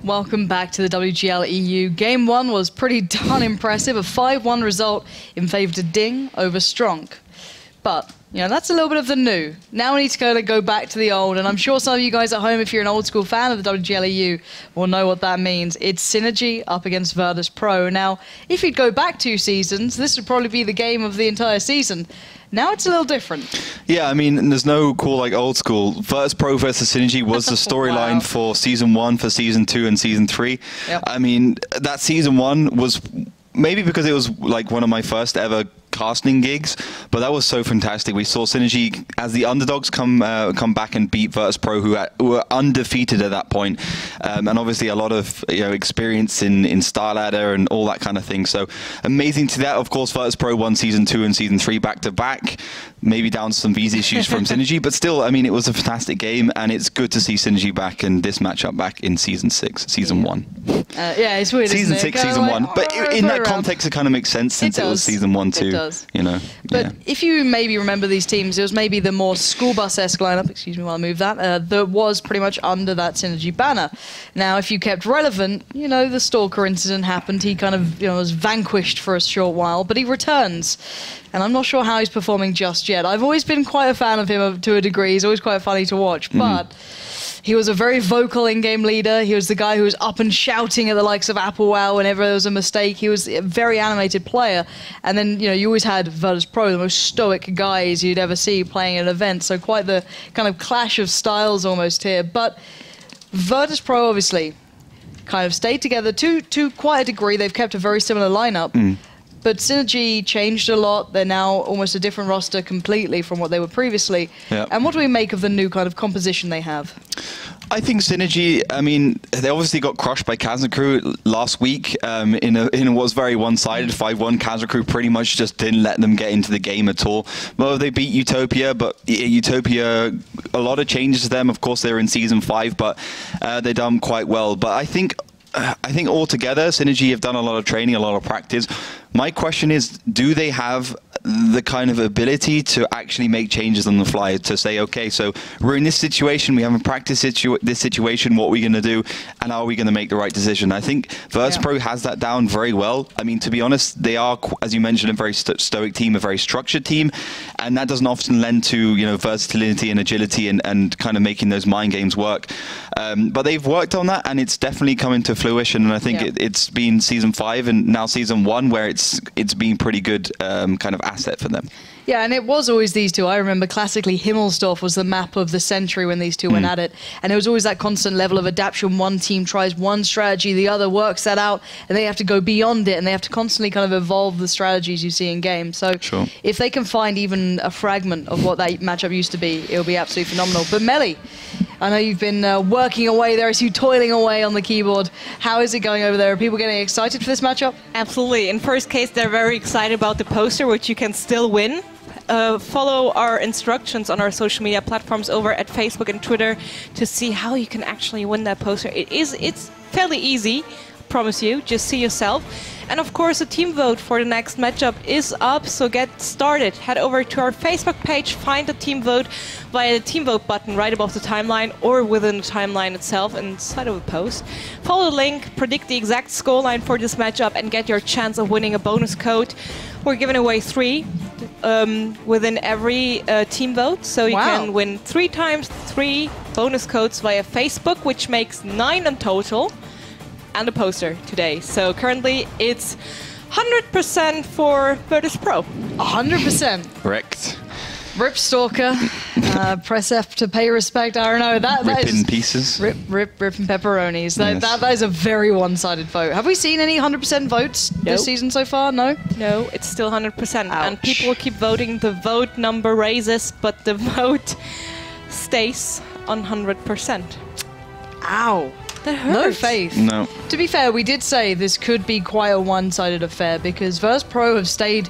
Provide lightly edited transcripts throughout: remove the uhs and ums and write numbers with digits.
Welcome back to the WGL EU. Game 1 was pretty darn impressive, a 5-1 result in favour to Ding over Strong. But, you know, that's a little bit of the new. Now we need to kind of go back to the old, and I'm sure some of you guys at home, if you're an old school fan of the WGL EU, will know what that means. It's Synergy up against Virtus.Pro. Now, if you'd go back 2 seasons, this would probably be the game of the entire season. Now it's a little different. Yeah, I mean, there's no call like old school. Virtus.Pro versus Synergy was the storyline Wow. for Season 1, for Season 2, and Season 3. Yep. I mean, that Season 1 was maybe because it was like one of my first ever casting gigs, but that was so fantastic. We saw Synergy as the underdogs come back and beat Virtus.Pro, who were undefeated at that point, and obviously a lot of experience in Star Ladder and all that kind of thing. So amazing to that. Of course, Virtus.Pro won Season 2 and Season 3 back to back, maybe down to some visa issues from Synergy, but still, I mean, it was a fantastic game, and it's good to see Synergy back and this matchup back in Season 6, Season 1. Yeah, it's weird. Season isn't it? 6, Season 1, but in that context, it kind of makes sense since it was Season 1 too. It does. You know, but if you maybe remember these teams, it was maybe the more school bus-esque lineup, excuse me while I move that was pretty much under that Synergy banner. Now, if you kept relevant, you know, the Stalker incident happened. He kind of, was vanquished for a short while, but he returns. And I'm not sure how he's performing just yet. I've always been quite a fan of him to a degree. He's always quite funny to watch, but he was a very vocal in-game leader. He was the guy who was up and shouting at the likes of Applewell whenever there was a mistake. He was a very animated player. And then, you always had Virtus.Pro, the most stoic guys you'd ever see playing at an event. So quite the kind of clash of styles almost here. But Virtus.Pro obviously kind of stayed together to quite a degree. They've kept a very similar lineup. But Synergy changed a lot. They're now almost a different roster completely from what they were previously. Yep. And what do we make of the new kind of composition they have? I think Synergy, I mean, they obviously got crushed by Kazakru last week in what was very one-sided, 5-1. Kazakru pretty much just didn't let them get into the game at all. Well, they beat Utopia, but Utopia, a lot of changes to them. Of course, they were in Season 5, but they done quite well. But I think altogether, Synergy have done a lot of training, a lot of practice. My question is, do they have the kind of ability to actually make changes on the fly, to say, okay, so we're in this situation, we haven't practiced this situation, what are we going to do, and are we going to make the right decision? I think Virtus.Pro has that down very well. I mean, to be honest, they are, as you mentioned, a very stoic team, a very structured team, and that doesn't often lend to, versatility and agility and kind of making those mind games work. But they've worked on that, and it's definitely coming to fruition, and I think it's been Season 5 and now Season 1 where it's been pretty good kind of asset for them. Yeah, and it was always these two. I remember classically Himmelsdorf was the map of the century when these two went at it. And there was always that constant level of adaptation. One team tries one strategy, the other works that out, and they have to go beyond it, and they have to constantly kind of evolve the strategies you see in game. So if they can find even a fragment of what that matchup used to be, it'll be absolutely phenomenal. But Melly, I know you've been working away there, as you toiling away on the keyboard. How is it going over there? Are people getting excited for this matchup? Absolutely. In first case, they're very excited about the poster, which you can still win. Follow our instructions on our social media platforms over at Facebook and Twitter to see how you can actually win that poster. It's fairly easy, promise you. Just see yourself. And of course, the team vote for the next matchup is up, so get started. Head over to our Facebook page, find the team vote via the team vote button right above the timeline or within the timeline itself inside of the post. Follow the link, predict the exact scoreline for this matchup, and get your chance of winning a bonus code. We're giving away 3 within every team vote, so you can win 3 times 3 bonus codes via Facebook, which makes 9 in total, and a poster today. So currently it's 100% for Virtus.Pro. 100%. Correct. Rip Stalker, press F to pay respect. I don't know. That Rip is in pieces. Rip and pepperonis. That is a very one-sided vote. Have we seen any 100% votes this season so far? No? No, it's still 100%. Ouch. And people keep voting. The vote number raises, but the vote stays on 100%. Ow. That hurts. No faith. No. To be fair, we did say this could be quite a one-sided affair because Virtus.Pro have stayed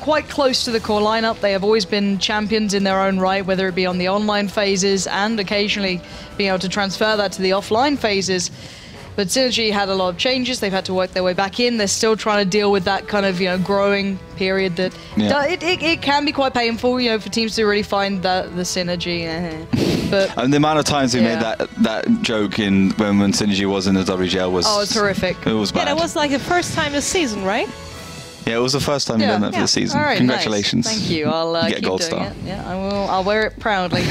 quite close to the core lineup. They have always been champions in their own right, whether it be on the online phases and occasionally being able to transfer that to the offline phases. But Synergy had a lot of changes. They've had to work their way back in. They're still trying to deal with that kind of, growing period that it can be quite painful, for teams to really find the synergy. But and the amount of times we made that joke when Synergy was in the WGL was... Oh, it's horrific. It was bad. Yeah, that was like the first time this season, right? Yeah, it was the first time you've done that for the season. All right, congratulations. Nice. Thank you. I'll get keep gold doing star. it. Yeah, I will. I'll wear it proudly.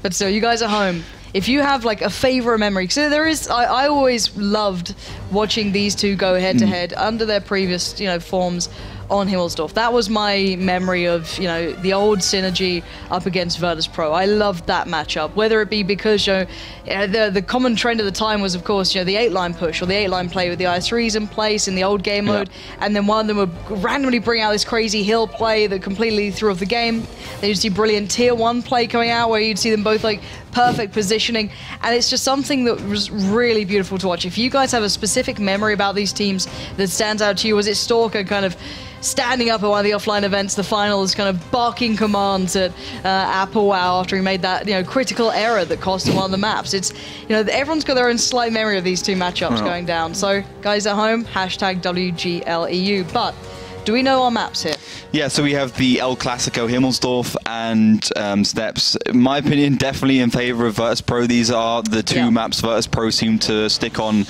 But still, you guys at home, if you have like a favorite memory, because there is, I always loved watching these two go head to head under their previous, forms on Himmelsdorf. That was my memory of, the old Synergy up against Virtus.Pro. I loved that matchup, whether it be because, the common trend at the time was, of course, the 8-line push or the 8-line play with the IS3s in place in the old game mode, and then one of them would randomly bring out this crazy hill play that completely threw off the game. Then you'd see brilliant tier 1 play coming out where you'd see them both like perfect positioning, and it's just something that was really beautiful to watch. If you guys have a specific memory about these teams that stands out to you, was it Stalker kind of standing up at one of the offline events, the finals, kind of barking commands at Apple Wow after he made that critical error that cost him one of the maps? It's everyone's got their own slight memory of these two matchups going down. So guys at home, hashtag WGLEU. But do we know our maps here? Yeah, so we have the El Clasico Himmelsdorf and Steps. In my opinion, definitely in favor of Virtus.Pro. These are the two maps Virtus.Pro seem to stick on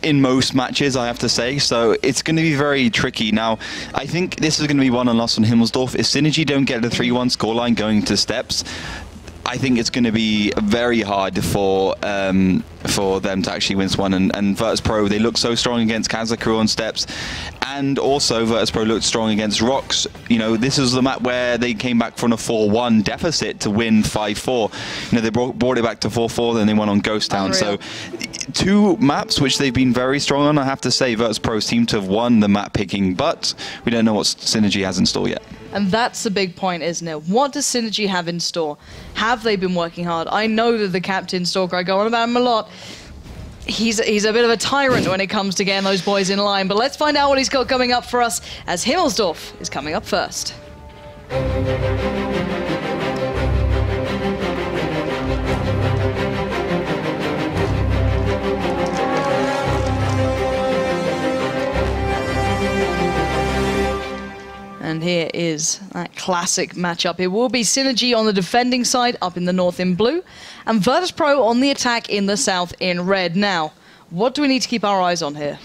in most matches, I have to say. So it's going to be very tricky. Now, I think this is going to be won and lost on Himmelsdorf. If Synergy don't get the 3-1 scoreline going to Steps, I think it's going to be very hard for them to actually win this one. And Virtus.Pro, they look so strong against Kazakhstan on Steps, and also Virtus.Pro looked strong against Rocks. This is the map where they came back from a 4-1 deficit to win 5-4. They brought it back to 4-4, then they won on Ghost Town. So two maps which they've been very strong on. I have to say Virtus.Pro seem to have won the map picking, but we don't know what Synergy has in store yet. And that's the big point, isn't it? What does Synergy have in store? Have they been working hard? I know that the captain, Stalker, I go on about him a lot. He's a bit of a tyrant when it comes to getting those boys in line. But let's find out what he's got coming up for us, as Himmelsdorf is coming up first. And here is that classic matchup. It will be Synergy on the defending side, up in the north in blue, and Virtus.Pro on the attack in the south in red. Now, what do we need to keep our eyes on here?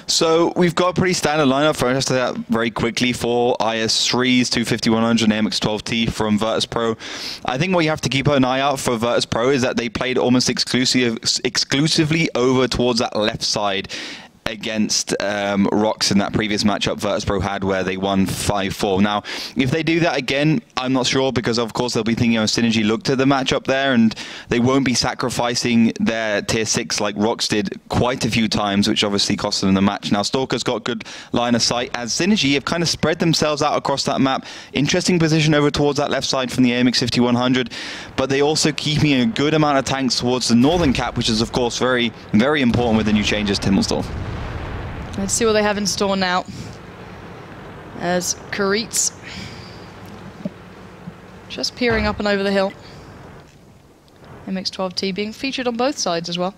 So we've got a pretty standard lineup for us to that very quickly for IS3s, 250, 100, and MX-12T from Virtus.Pro. I think what you have to keep an eye out for Virtus.Pro is that they played almost exclusively over towards that left side against Rocks in that previous matchup Virtus.Pro had, where they won 5-4. Now, if they do that again, I'm not sure, because of course they'll be thinking, Synergy looked at the matchup there, and they won't be sacrificing their tier 6 like Rocks did quite a few times, which obviously cost them the match. Now, Stalker's got good line of sight, as Synergy have kind of spread themselves out across that map. Interesting position over towards that left side from the AMX 5100, but they also keeping a good amount of tanks towards the northern cap, which is of course very, very important with the new changes to Himmelsdorf. Let's see what they have in store now. As Kuritz just peering up and over the hill. MX-12T being featured on both sides as well.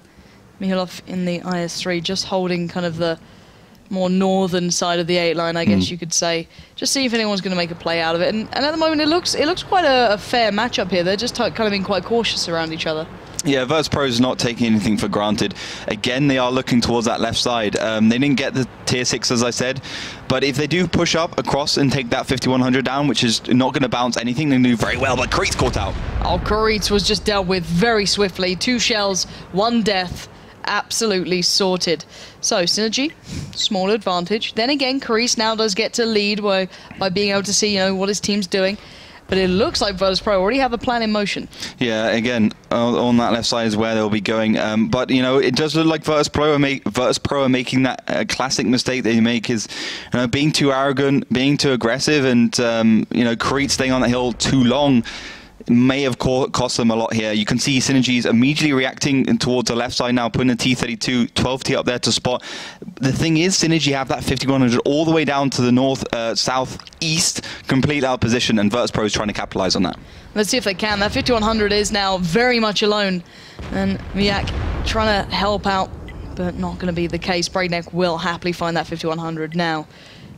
Mihilov in the IS3, just holding kind of the more northern side of the 8-line, I guess you could say. Just see if anyone's going to make a play out of it. And at the moment, it looks quite a fair matchup here. They're just kind of being quite cautious around each other. Yeah, Virtus.Pro is not taking anything for granted. Again, they are looking towards that left side. They didn't get the tier 6, as I said, but if they do push up across and take that 5100 down, which is not going to bounce anything, they do very well, but Kuritz caught out. Oh, Kuritz was just dealt with very swiftly. 2 shells, 1 death. Absolutely sorted. So, Synergy, small advantage. Then again, Kuritz now does get to lead by being able to see, what his team's doing. But it looks like Virtus.Pro already have a plan in motion. Yeah, again, on that left side is where they'll be going. But, it does look like Virtus.Pro are making that classic mistake they make, is being too arrogant, being too aggressive, and, Kuritz staying on the hill too long may have cost them a lot here. You can see Synergy's immediately reacting towards the left side now, putting a T32, 12T up there to spot. The thing is, Synergy have that 5100 all the way down to the north, southeast, complete out position, and Virtus.Pro is trying to capitalize on that. Let's see if they can. That 5100 is now very much alone, and Miak trying to help out, but not going to be the case. Braidneck will happily find that 5100 now.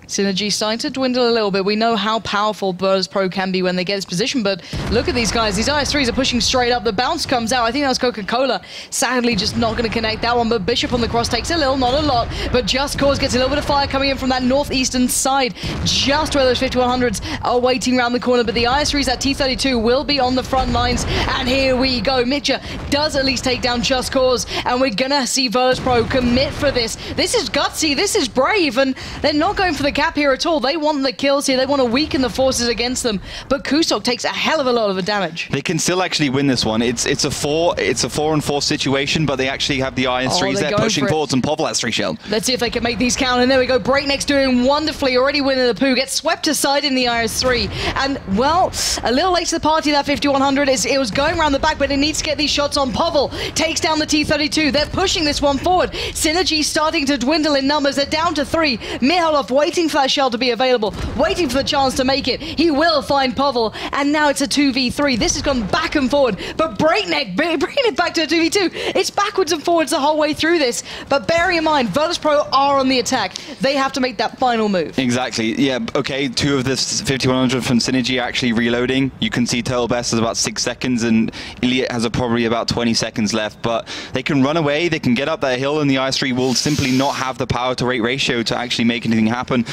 Synergy starting to dwindle a little bit. We know how powerful Virtus.Pro can be when they get this position, but look at these guys. These IS3s are pushing straight up. The bounce comes out. I think that was Coca-Cola. Sadly, just not going to connect that one, but Bishop on the cross takes a little, not a lot, but Just Cause gets a little bit of fire coming in from that northeastern side, just where those 5100s are waiting around the corner, but the IS3s at T32 will be on the front lines, and here we go. Mitcha does at least take down Just Cause, and we're going to see Virtus.Pro commit for this. This is gutsy, this is brave, and they're not going for the cap here at all. They want the kills here. They want to weaken the forces against them. But Kusok takes a hell of a lot of the damage. They can still actually win this one. It's a 4-on-4 situation, but they actually have the IS3s there pushing forwards, and Povl has 3 shell. Let's see if they can make these count. And there we go. Breakneck's doing wonderfully. Already winning the poo. Gets swept aside in the IS3. And, well, a little late to the party, that 5100. It was going around the back, but it needs to get these shots on. Povl takes down the T32. They're pushing this one forward. Synergy starting to dwindle in numbers. They're down to 3. Mihalov waiting for that shell to be available, waiting for the chance to make it. He will find Povl, and now it's a 2v3. This has gone back and forward, but Breakneck bringing it back to a 2v2. It's backwards and forwards the whole way through this, but bearing in mind, Virtus.Pro are on the attack. They have to make that final move. Exactly. Yeah, okay, 2 of this 5100 from Synergy are actually reloading. You can see Total Best has about 6 seconds, and Iliot has probably about 20 seconds left, but they can run away, they can get up that hill, and the IS3 will simply not have the power to rate ratio to actually make anything happen.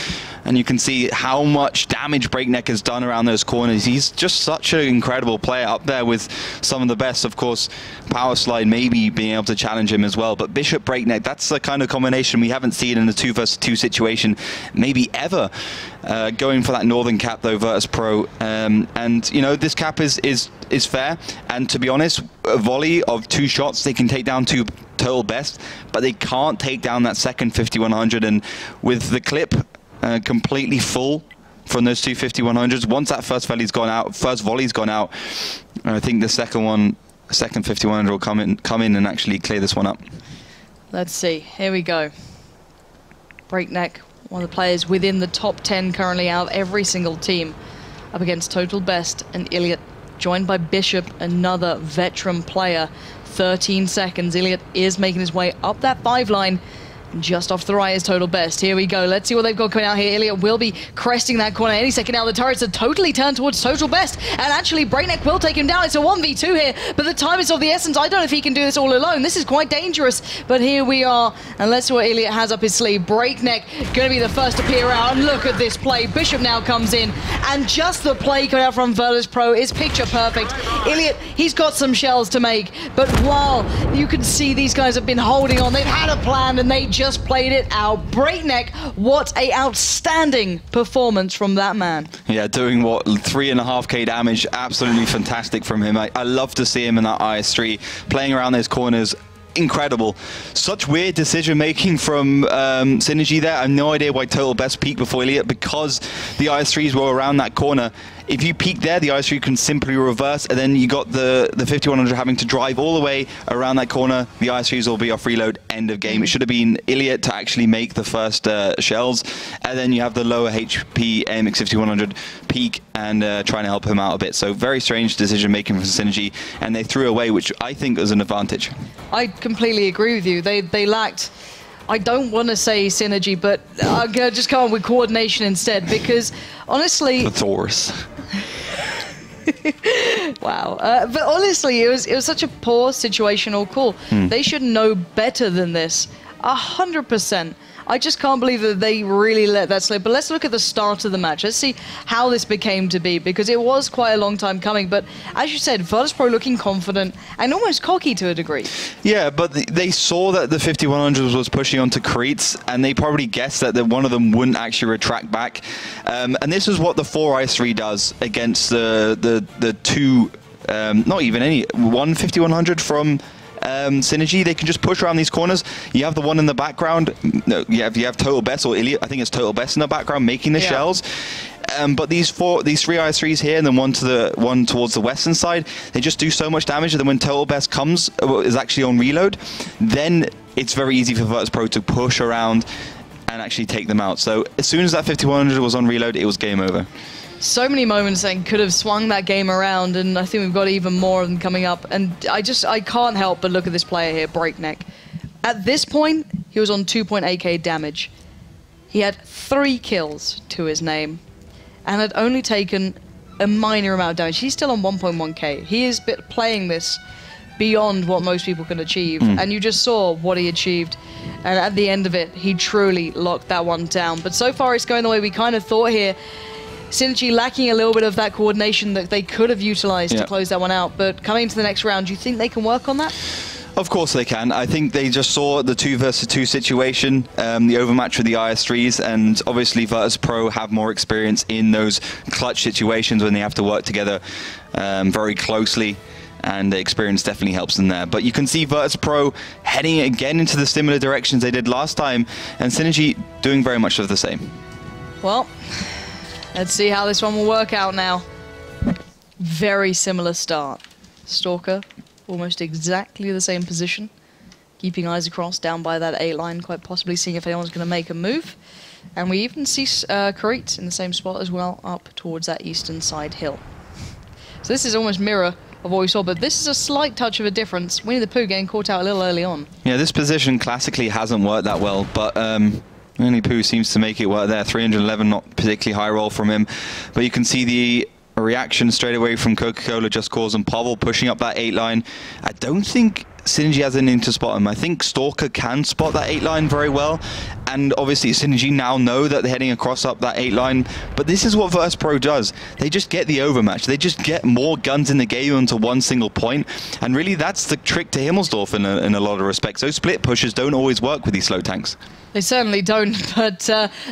And you can see how much damage Breakneck has done around those corners. He's just such an incredible player, up there with some of the best. Of course, Power Slide maybe being able to challenge him as well. But Bishop Breakneck, that's the kind of combination we haven't seen in a 2 versus 2 situation, maybe ever. Going for that northern cap though, Virtus.Pro. And you know, this cap is fair. And to be honest, a volley of 2 shots, they can take down 2 Total Best, but they can't take down that second 5100. And with the clip completely full from those 2 5100s, once that first volley's gone out, I think the second 5100 will come in and actually clear this one up. Let's see. Here we go. Breakneck, one of the players within the top 10 currently out of every single team, up against Total Best and Iliot, joined by Bishop, another veteran player. 13 seconds. Iliot is making his way up that 5 line. Just off the right is Total Best. Here we go. Let's see what they've got coming out here. Iliot will be cresting that corner any second now. The turrets are totally turned towards Total Best. And actually, Breakneck will take him down. It's a 1v2 here, but the time is of the essence. I don't know if he can do this all alone. This is quite dangerous, but here we are. And let's see what Iliot has up his sleeve. Breakneck going to be the first to peer out. And look at this play. Bishop now comes in. And just the play coming out from Virtus.Pro is picture perfect. Iliot, he's got some shells to make, but while you can see these guys have been holding on, they've had a plan, and they just played it out. Breakneck, what a outstanding performance from that man. Yeah, doing what, 3.5k damage, absolutely fantastic from him. I love to see him in that IS3, playing around those corners. Incredible. Such weird decision making from Synergy there. I have no idea why Total Best peaked before Iliot, because the IS3s were around that corner. If you peek there, the IS3 can simply reverse, and then you got the 5100 having to drive all the way around that corner. The IS3s will be off reload, end of game. It should have been Iliot to actually make the first shells, and then you have the lower HP AMX 5100 peak and trying to help him out a bit. So very strange decision making from Synergy, and they threw away, which I think was an advantage. I completely agree with you. They lacked, I don't want to say synergy, but I'm going to just come on with coordination instead, because honestly... The Thors. Wow. But honestly, it was such a poor situational call. They should know better than this. 100%. I just can't believe that they really let that slip. But let's look at the start of the match. Let's see how this became to be, because it was quite a long time coming. But as you said, Virtus.Pro looking confident and almost cocky to a degree. Yeah, but they saw that the 5100s was pushing onto Cretes, and they probably guessed that one of them wouldn't actually retract back. And this is what the 4i3 does against the 2, not even any, 5100 from... Synergy. They can just push around these corners. You have the one in the background. No, you have Total Best, or Iliot, I think it's Total Best in the background making the shells. But these 3 IS3s here, and then one towards the western side, they just do so much damage. And then when Total Best is actually on reload, then it's very easy for Virtus.Pro to push around and actually take them out. So as soon as that 5100 was on reload, it was game over. So many moments that could have swung that game around, and I think we've got even more of them coming up. And I can't help but look at this player here, Breakneck. At this point, he was on 2.8k damage. He had 3 kills to his name and had only taken a minor amount of damage. He's still on 1.1k. He is playing this beyond what most people can achieve, and you just saw what he achieved, and at the end of it, he truly locked that one down. But so far, it's going the way we kind of thought here. Synergy lacking a little bit of that coordination that they could have utilized to close that one out, but coming into the next round, do you think they can work on that? Of course they can. I think they just saw the 2 versus 2 situation, the overmatch with the IS3s, and obviously Virtus.Pro have more experience in those clutch situations when they have to work together very closely, and the experience definitely helps them there. But you can see Virtus.Pro heading again into the similar directions they did last time, and Synergy doing very much of the same. Well, let's see how this one will work out now. Very similar start. Stalker, almost exactly the same position. Keeping eyes across down by that A line, quite possibly seeing if anyone's going to make a move. And we even see Karit in the same spot as well, up towards that eastern side hill. So this is almost mirror of what we saw, but this is a slight touch of a difference. Winnie the Pooh getting caught out a little early on. Yeah, this position classically hasn't worked that well, but Winnie the Pooh seems to make it work there. 311, not particularly high roll from him, but you can see the reaction straight away from Coca-Cola Just Cause and Pavel pushing up that 8 line. I don't think Synergy has anything to spot him. I think Stalker can spot that 8 line very well, and obviously Synergy now know that they're heading across up that 8 line, but this is what Virtus.Pro does. They just get the overmatch. They just get more guns in the game onto one single point, and really that's the trick to Himmelsdorf in a lot of respects. Those split pushes don't always work with these slow tanks. They certainly don't, but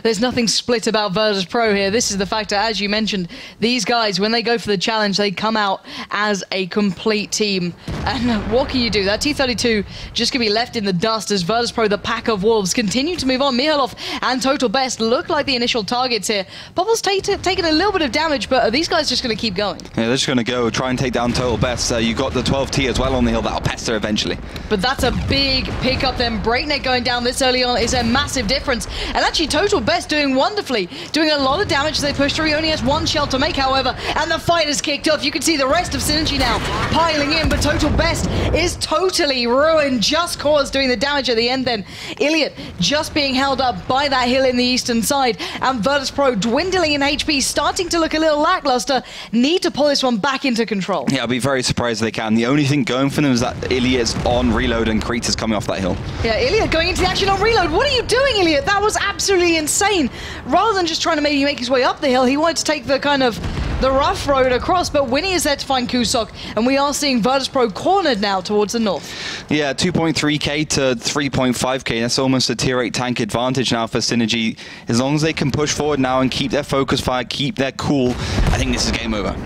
there's nothing split about Virtus.Pro here. This is the factor, as you mentioned, these guys, when they go for the challenge, they come out as a complete team. And what can you do? That T-32 just going to be left in the dust as Virtus.Pro, the pack of wolves, continue to move on. Mihalov and Total Best look like the initial targets here. Bubble's taking a little bit of damage, but are these guys just going to keep going? Yeah, they're just going to go try and take down Total Best. You got the 12T as well on the hill. That'll pester eventually. But that's a big pickup then. Breakneck going down this early on is a massive difference, and actually Total Best doing wonderfully, doing a lot of damage as they push through. He only has 1 shell to make, however, and the fight has kicked off. You can see the rest of Synergy now piling in, but Total Best is totally ruined. Just Cause doing the damage at the end then. Iliot just being held up by that hill in the eastern side, and Virtus.Pro dwindling in HP, starting to look a little lackluster. Need to pull this one back into control. Yeah, I'll be very surprised if they can. The only thing going for them is that Iliot's on reload and Crete is coming off that hill. Yeah, Iliot going into the action on reload. What are you doing, Iliot? That was absolutely insane. Rather than just trying to maybe make his way up the hill, he wanted to take the kind of the rough road across, but Winnie is there to find Kusok, and we are seeing Virtus.Pro cornered now towards the north. Yeah, 2.3k to 3.5k. That's almost a tier 8 tank advantage now for Synergy. As long as they can push forward now and keep their focus fire, keep their cool, I think this is game over.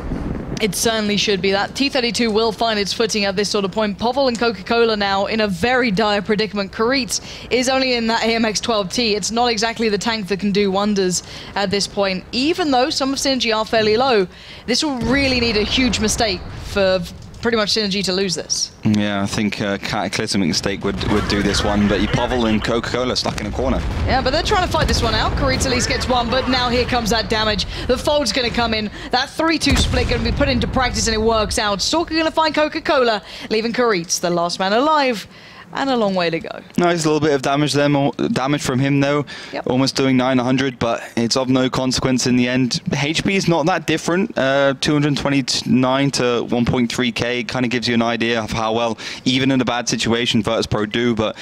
It certainly should be. That T-32 will find its footing at this sort of point. Povel and Coca-Cola now in a very dire predicament. Karitz is only in that AMX-12T. It's not exactly the tank that can do wonders at this point. Even though some of Synergy are fairly low, this will really need a huge mistake for pretty much Synergy to lose this. Yeah, I think Cataclysmic Mistake would do this one, but Pavel and Coca-Cola stuck in a corner. Yeah, but they're trying to fight this one out. Karitz at least gets one, but now here comes that damage. The fold's going to come in. That 3-2 split going to be put into practice, and it works out. Stalker going to find Coca-Cola, leaving Karitz, the last man alive, and a long way to go. Nice little bit of damage there, more damage from him though. Yep. Almost doing 900, but it's of no consequence in the end. HP is not that different. 229 to 1.3k kind of gives you an idea of how well, even in a bad situation, Virtus.Pro do. But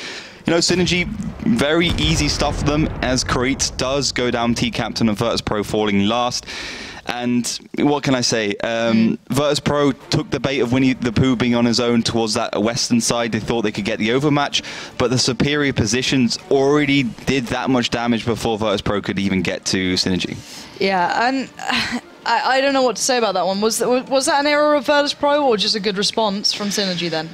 you know, Synergy, very easy stuff for them, as Karitz does go down T-Captain and Virtus.Pro falling last. And what can I say? Virtus.Pro took the bait of Winnie the Pooh being on his own towards that western side. They thought they could get the overmatch, but the superior positions already did that much damage before Virtus.Pro could even get to Synergy. Yeah, and I don't know what to say about that one. Was that an error of Virtus.Pro or just a good response from Synergy then?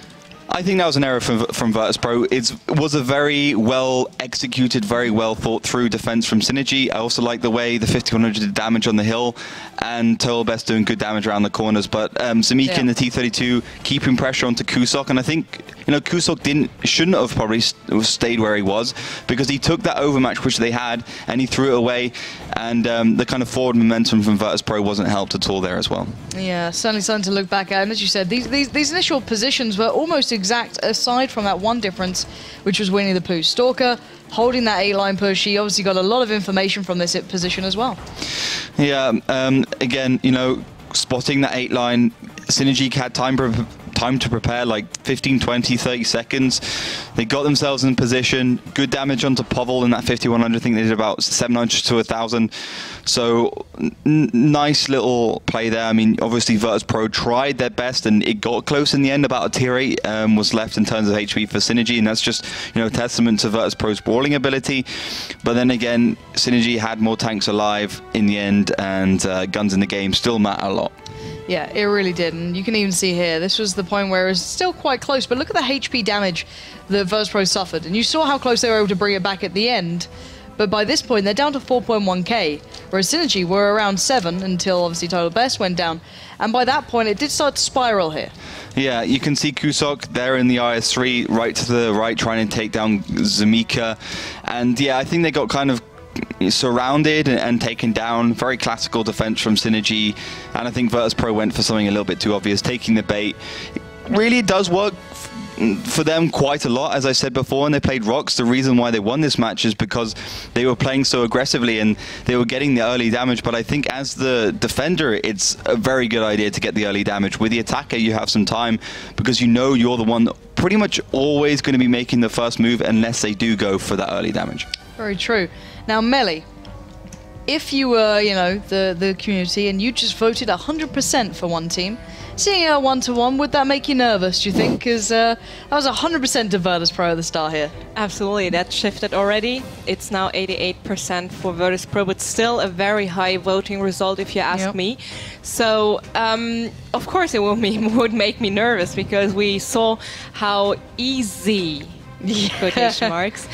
I think that was an error from Virtus.Pro. It was a very well executed, very well thought through defense from Synergy. I also like the way the 5100 did damage on the hill, and Total Best doing good damage around the corners. But Zamika in the T-32 keeping pressure onto Kusok, and I think Kusok shouldn't have probably stayed where he was, because he took that overmatch which they had and he threw it away, and the kind of forward momentum from Virtus.Pro wasn't helped at all there as well. Yeah, certainly something to look back at. And as you said, these initial positions were almost exact, aside from that one difference, which was Winnie the Pooh. Stalker holding that A-line push. He obviously got a lot of information from this position as well. Yeah, again, you know, spotting that 8-line, Synergy had time to prepare, like 15, 20, 30 seconds. They got themselves in position. Good damage onto Povil in that 5100. I think they did about 700 to 1,000. So nice little play there. I mean, obviously Virtus.Pro tried their best and it got close in the end. About a tier 8 was left in terms of HP for Synergy, and that's just, you know, testament to Virtus.Pro's brawling ability. But then again, Synergy had more tanks alive in the end, and guns in the game still matter a lot. Yeah, it really did, and you can even see here, this was the point where it was still quite close, but look at the HP damage that Virtus.Pro suffered, and you saw how close they were able to bring it back at the end, but by this point, they're down to 4.1k, whereas Synergy were around 7 until obviously Total Best went down, and by that point, it did start to spiral here. Yeah, you can see Kusok there in the IS-3, right to the right, trying to take down Zamika, and yeah, I think they got kind of surrounded and taken down. Very classical defense from Synergy, and I think Virtus.Pro went for something a little bit too obvious, taking the bait. It really does work for them quite a lot, as I said before, and they played Rocks. The reason why they won this match is because they were playing so aggressively and they were getting the early damage. But I think as the defender, it's a very good idea to get the early damage. With the attacker, you have some time because you know you're the one pretty much always going to be making the first move unless they do go for that early damage. Very true. Now, Melly, if you were, you know, the community and you just voted 100% for one team, seeing a 1-to-1, would that make you nervous, do you think? Because that was 100% to Virtus.Pro at the start here. Absolutely, that shifted already. It's now 88% for Virtus.Pro, but still a very high voting result if you ask me. So, of course it would make me nervous, because we saw how easy, quotation marks,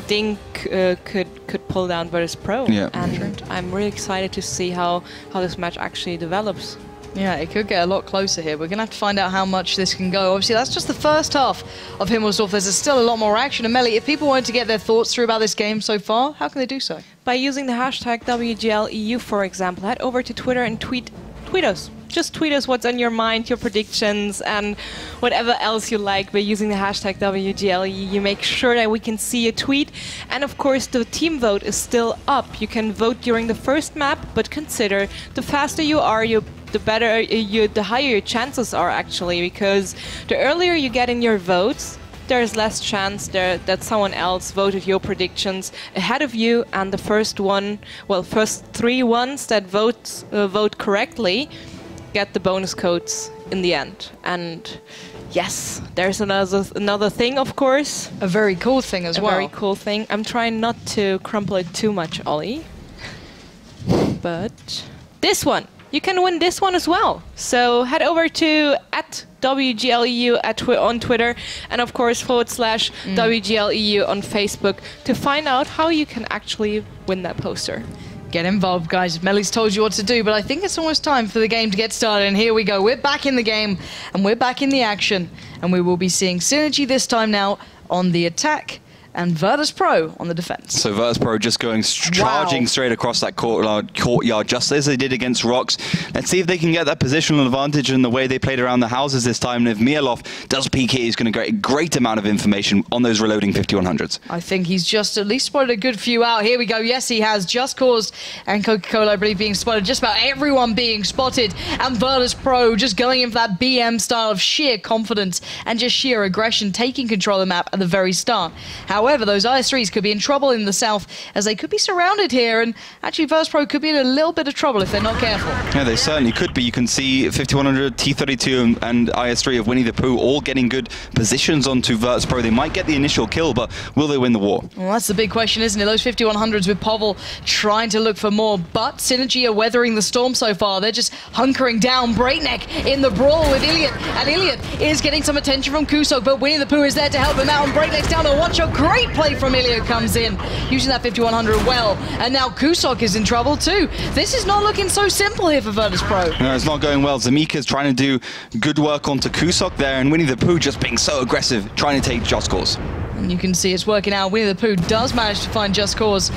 Dink could pull down Virtus.Pro. Yeah. And I'm really excited to see how this match actually develops. Yeah, it could get a lot closer here. We're going to have to find out how much this can go. Obviously, that's just the first half of Himmelsdorf. There's still a lot more action. And Melly, if people wanted to get their thoughts through about this game so far, how can they do so? By using the hashtag WGLEU, for example. Head over to Twitter and tweet us. Just tweet us what's on your mind, your predictions, and whatever else you like by using the hashtag WGLEU. You make sure that we can see a tweet. And of course, the team vote is still up. You can vote during the first map, but consider the faster you are, the better, the higher your chances are actually, because the earlier you get in your votes, there's less chance that someone else voted your predictions ahead of you, and the first 3 ones that vote correctly get the bonus codes in the end. And yes, there's another thing, of course. A very cool thing as well. A very cool thing. I'm trying not to crumple it too much, Ollie. But this one. You can win this one as well. So head over to @WGLEU on Twitter, and of course /WGLEU on Facebook to find out how you can actually win that poster. Get involved, guys. Melly's told you what to do, but I think it's almost time for the game to get started. And here we go. We're back in the game, and we're back in the action. And we will be seeing Synergy this time now on the attack, and Virtus.Pro on the defense. So Virtus.Pro just going charging straight across that courtyard, just as they did against Rocks. Let's see if they can get that positional advantage in the way they played around the houses this time. And if Mielov does peek here, he's going to get a great amount of information on those reloading 5100s. I think he's just at least spotted a good few out. Here we go. Yes, he has. Just Cause and Coca-Cola, I believe, being spotted. Just about everyone being spotted. And Virtus.Pro just going in for that BM style of sheer confidence and just sheer aggression, taking control of the map at the very start. However, those IS-3s could be in trouble in the south, as they could be surrounded here, and actually Virtus.Pro could be in a little bit of trouble if they're not careful. Yeah, they certainly could be. You can see 5100, T32 and IS-3 of Winnie the Pooh all getting good positions onto Virtus.Pro. They might get the initial kill, but will they win the war? Well, that's the big question, isn't it? Those 5100s with Povil trying to look for more, but Synergy are weathering the storm so far. They're just hunkering down. Breakneck in the brawl with Iliad, and Iliad is getting some attention from Kusok, but Winnie the Pooh is there to help him out, and Breakneck's down to watch. A great play from Iliad comes in, using that 5100 well, and now Kusok is in trouble too. This is not looking so simple here for Virtus.Pro. No, it's not going well. Zamika's trying to do good work onto Kusok there, and Winnie the Pooh just being so aggressive, trying to take Just Cause. And you can see it's working out. Winnie the Pooh does manage to find Just Cause,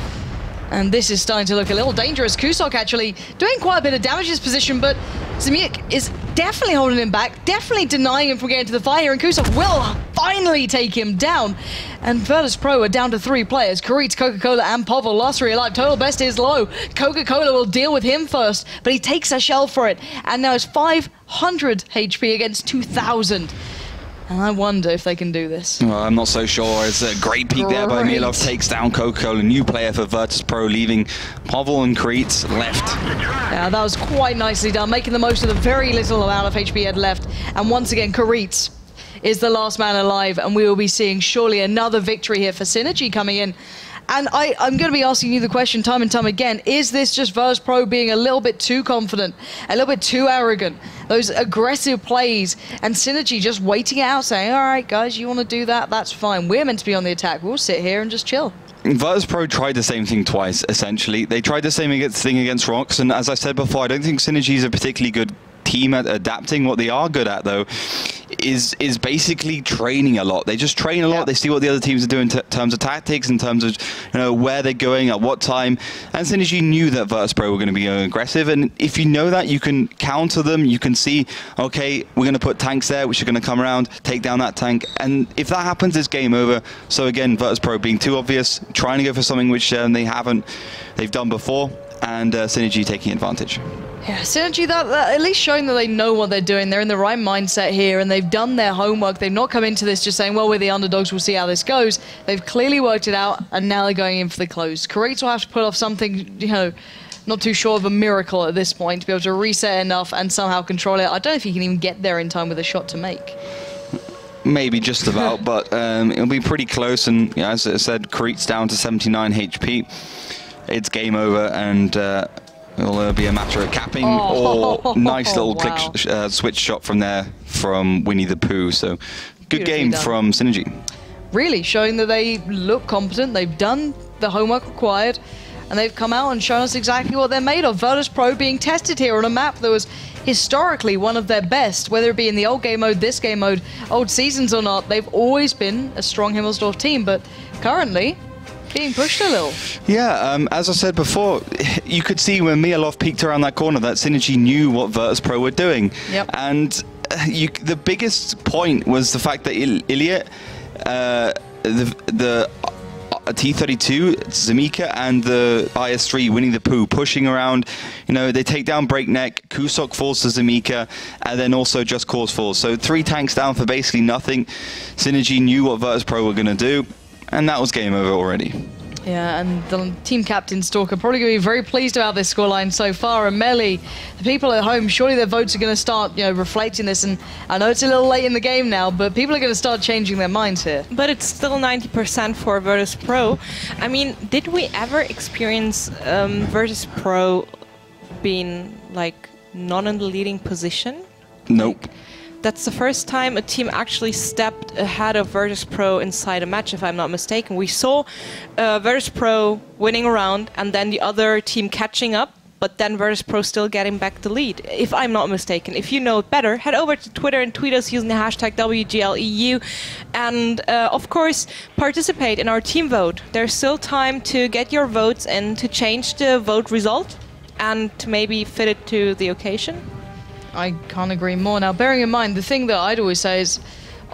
and this is starting to look a little dangerous. Kusok actually doing quite a bit of damage to his position, but Zemik is definitely holding him back, definitely denying him from getting to the fire here, and Kusov will finally take him down. And Virtus.Pro are down to 3 players, Karitz, Coca-Cola, and Povel. Last 3 alive. Total best is low. Coca-Cola will deal with him first, but he takes a shell for it. And now it's 500 HP against 2,000. And I wonder if they can do this. Well, I'm not so sure. It's a great peek there by Milov. Takes down Coca-Cola, new player for Virtus.Pro, leaving Povel and Karitz left. Yeah, that was quite nicely done, making the most of the very little amount of HP he had left. And once again, Karitz is the last man alive, and we will be seeing surely another victory here for Synergy coming in. And I'm going to be asking you the question time and time again, is this just Virtus.Pro being a little bit too confident, a little bit too arrogant? Those aggressive plays, and Synergy just waiting it out, saying, all right, guys, you want to do that? That's fine. We're meant to be on the attack. We'll sit here and just chill. Virtus.Pro tried the same thing twice, essentially. They tried the same thing against Rox, and as I said before, I don't think Synergy is a particularly good team at adapting. What they are good at, though, is basically training a lot. They just train a lot. They see what the other teams are doing in terms of tactics, in terms of where they're going, at what time. And Synergy knew that Virtus.Pro were going to be aggressive, and if you know that, you can counter them. You can see, okay, we're going to put tanks there, which are going to come around, take down that tank, and if that happens, it's game over. So again, Virtus.Pro being too obvious, trying to go for something which they've done before, and Synergy taking advantage. Yeah, Synergy, that at least showing that they know what they're doing. They're in the right mindset here, and they've done their homework. They've not come into this just saying, well, we're the underdogs, we'll see how this goes. They've clearly worked it out, and now they're going in for the close. Karitz will have to put off something, not too short of a miracle at this point to be able to reset enough and somehow control it. I don't know if he can even get there in time with a shot to make. Maybe just about, but it'll be pretty close, and as I said, Karitz down to 79 HP. It's game over, and it'll be a matter of capping or nice little click switch shot from there from Winnie the Pooh. So good game from Synergy. Really showing that they look competent. They've done the homework required, and they've come out and shown us exactly what they're made of. Virtus.Pro being tested here on a map that was historically one of their best, whether it be in the old game mode, this game mode, old seasons or not. They've always been a strong Himmelsdorf team, but currently being pushed a little. Yeah, as I said before, you could see when Milov peeked around that corner that Synergy knew what Virtus.Pro were doing. Yep. And the biggest point was the fact that Iliot, the T32, Zemika, and the IS3 Winnie the Pooh pushing around. They take down Breakneck, Kusok falls to Zemika, and then also Just Cause falls. So 3 tanks down for basically nothing. Synergy knew what Virtus.Pro were going to do, and that was game over already. Yeah, and the team captain Stalker probably going to be very pleased about this scoreline so far. And Melly, the people at home, surely their votes are going to start, reflecting this. And I know it's a little late in the game now, but people are going to start changing their minds here. But it's still 90% for Virtus.Pro. I mean, did we ever experience Virtus.Pro being not in the leading position? Nope. That's the first time a team actually stepped ahead of Virtus.Pro inside a match, if I'm not mistaken. We saw Virtus.Pro winning a round and then the other team catching up, but then Virtus.Pro still getting back the lead, if I'm not mistaken. If you know it better, head over to Twitter and tweet us using the hashtag WGLEU. And of course, participate in our team vote. There's still time to get your votes in to change the vote result and to maybe fit it to the occasion. I can't agree more. Now, bearing in mind, the thing that I'd always say is,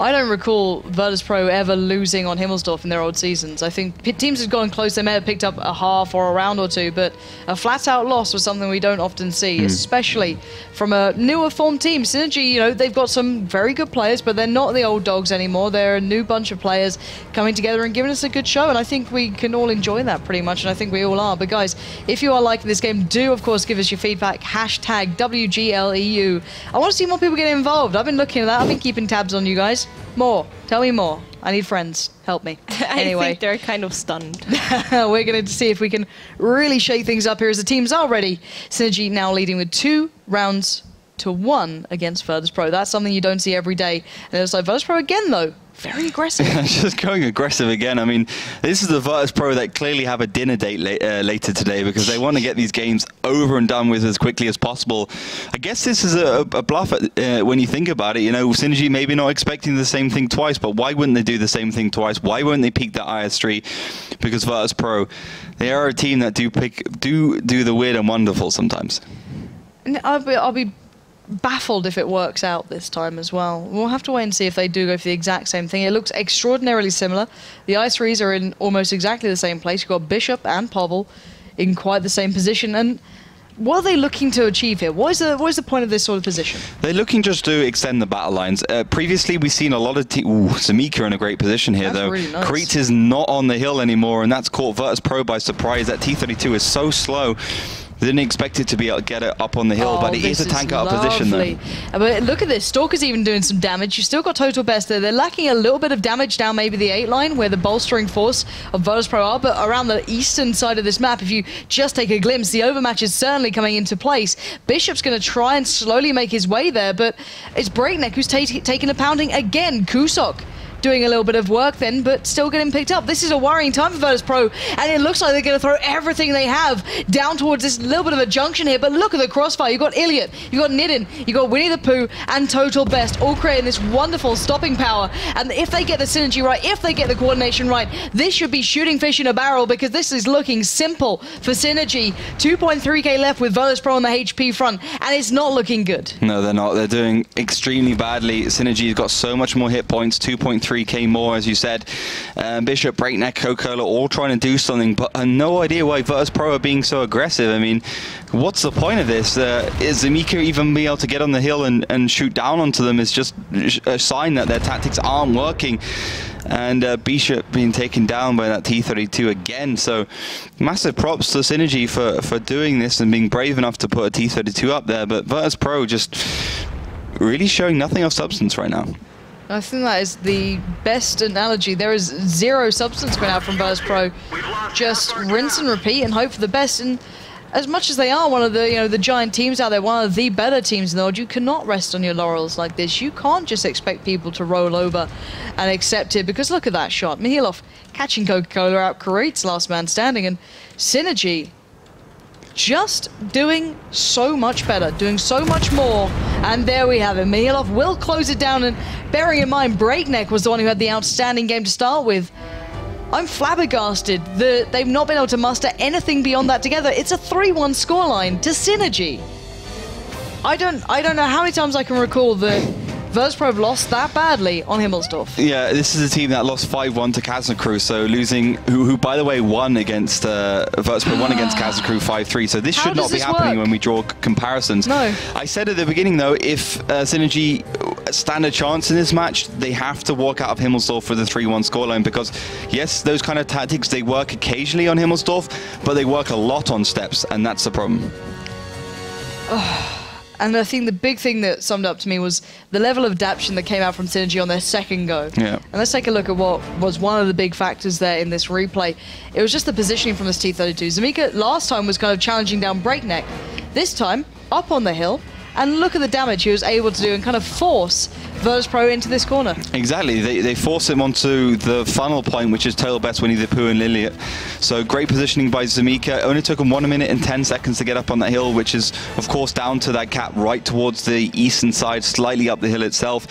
I don't recall Virtus.Pro ever losing on Himmelsdorf in their old seasons. I think teams have gone close. They may have picked up a half or a round or two, but a flat-out loss was something we don't often see, especially from a newer form team. Synergy, they've got some very good players, but they're not the old dogs anymore. They're a new bunch of players coming together and giving us a good show, and I think we can all enjoy that pretty much, and I think we all are. But guys, if you are liking this game, do, of course, give us your feedback. Hashtag WGLEU. I want to see more people get involved. I've been looking at that. I've been keeping tabs on you guys. More. Tell me more. I need friends. Help me. Anyway. I think they're kind of stunned. We're going to see if we can really shake things up here as the teams are ready. Synergy now leading with 2 rounds to 1 against Virtus.Pro. That's something you don't see every day. And it's like Virtus.Pro again, though. Very aggressive. Just going aggressive again. I mean, this is the Virtus.Pro that clearly have a dinner date later today because they want to get these games over and done with as quickly as possible. I guess this is a bluff when you think about it. Synergy maybe not expecting the same thing twice, but why wouldn't they do the same thing twice? Why wouldn't they peak that IS3? Because Virtus.Pro, they are a team that do the weird and wonderful sometimes. And I'll be baffled if it works out this time as well. We'll have to wait and see if they do go for the exact same thing. It looks extraordinarily similar. The i3s are in almost exactly the same place. You've got Bishop and Pobble in quite the same position. And what are they looking to achieve here? What is the point of this sort of position? They're looking just to extend the battle lines. Previously, we've seen a lot of Zamika in a great position here, that's though. Really nice. Crete is not on the hill anymore, and that's caught Virtus.Pro by surprise. That T32 is so slow. They didn't expect it to be able to get it up on the hill, but it is a tank out of position, though. But look at this. Stalker's even doing some damage. You've still got Total Best there. They're lacking a little bit of damage down maybe the 8 line, where the bolstering force of Virtus.Pro are, but around the eastern side of this map, if you just take a glimpse, the overmatch is certainly coming into place. Bishop's going to try and slowly make his way there, but it's Breakneck who's taking a pounding again. Kusok doing a little bit of work then, but still getting picked up. This is a worrying time for Virtus.Pro, and it looks like they're going to throw everything they have down towards this little bit of a junction here, but look at the crossfire. You've got Iliot, you've got Nidin, you've got Winnie the Pooh, and Total Best, all creating this wonderful stopping power, and if they get the synergy right, if they get the coordination right, this should be shooting fish in a barrel, because this is looking simple for Synergy. 2.3k left with Virtus.Pro on the HP front, and it's not looking good. No, they're not. They're doing extremely badly. Synergy's got so much more hit points, 2.3k more, as you said. Bishop, Breakneck, Coca-Cola all trying to do something, but I have no idea why Virtus.Pro are being so aggressive. I mean, what's the point of this? Is Zamika even be able to get on the hill and shoot down onto them is just a sign that their tactics aren't working. And Bishop being taken down by that T32 again. So massive props to Synergy for doing this and being brave enough to put a T32 up there. But Virtus.Pro just really showing nothing of substance right now. I think that is the best analogy. There is zero substance going out from Virtus.Pro. Just rinse and repeat and hope for the best. And as much as they are one of the the giant teams out there, one of the better teams in the world, you cannot rest on your laurels like this. You can't just expect people to roll over and accept it, because look at that shot. Mihilov catching Coca-Cola out, Kareet's last man standing, and Synergy just doing so much better, doing so much more. And there we have it. Mihilov will close it down, and bearing in mind Breakneck was the one who had the outstanding game to start with. I'm flabbergasted that they've not been able to muster anything beyond that together. It's a 3-1 scoreline to Synergy. I don't know how many times I can recall that Virtus.Pro have lost that badly on Himmelsdorf. Yeah, this is a team that lost 5-1 to Kazakru, so losing, who by the way won against, Virtus.Pro won against Kazakru 5-3, so this should not be happening when we draw comparisons. No. I said at the beginning though, if Synergy stand a chance in this match, they have to walk out of Himmelsdorf with a 3-1 scoreline, because yes, those kind of tactics, they work occasionally on Himmelsdorf, but they work a lot on steps, and that's the problem. And I think the big thing that summed up to me was the level of adaptation that came out from Synergy on their second go. Yeah. And let's take a look at what was one of the big factors there in this replay. It was just the positioning from this T32. Zamika last time was kind of challenging down Breakneck. This time, up on the hill. And look at the damage he was able to do and kind of force Virtus.Pro into this corner. Exactly. They force him onto the funnel point, which is Total Best, Winnie the Pooh, and Liliot. So great positioning by Zamika. Only took him 1 minute and 10 seconds to get up on that hill, which is, of course, down to that cap right towards the eastern side, slightly up the hill itself.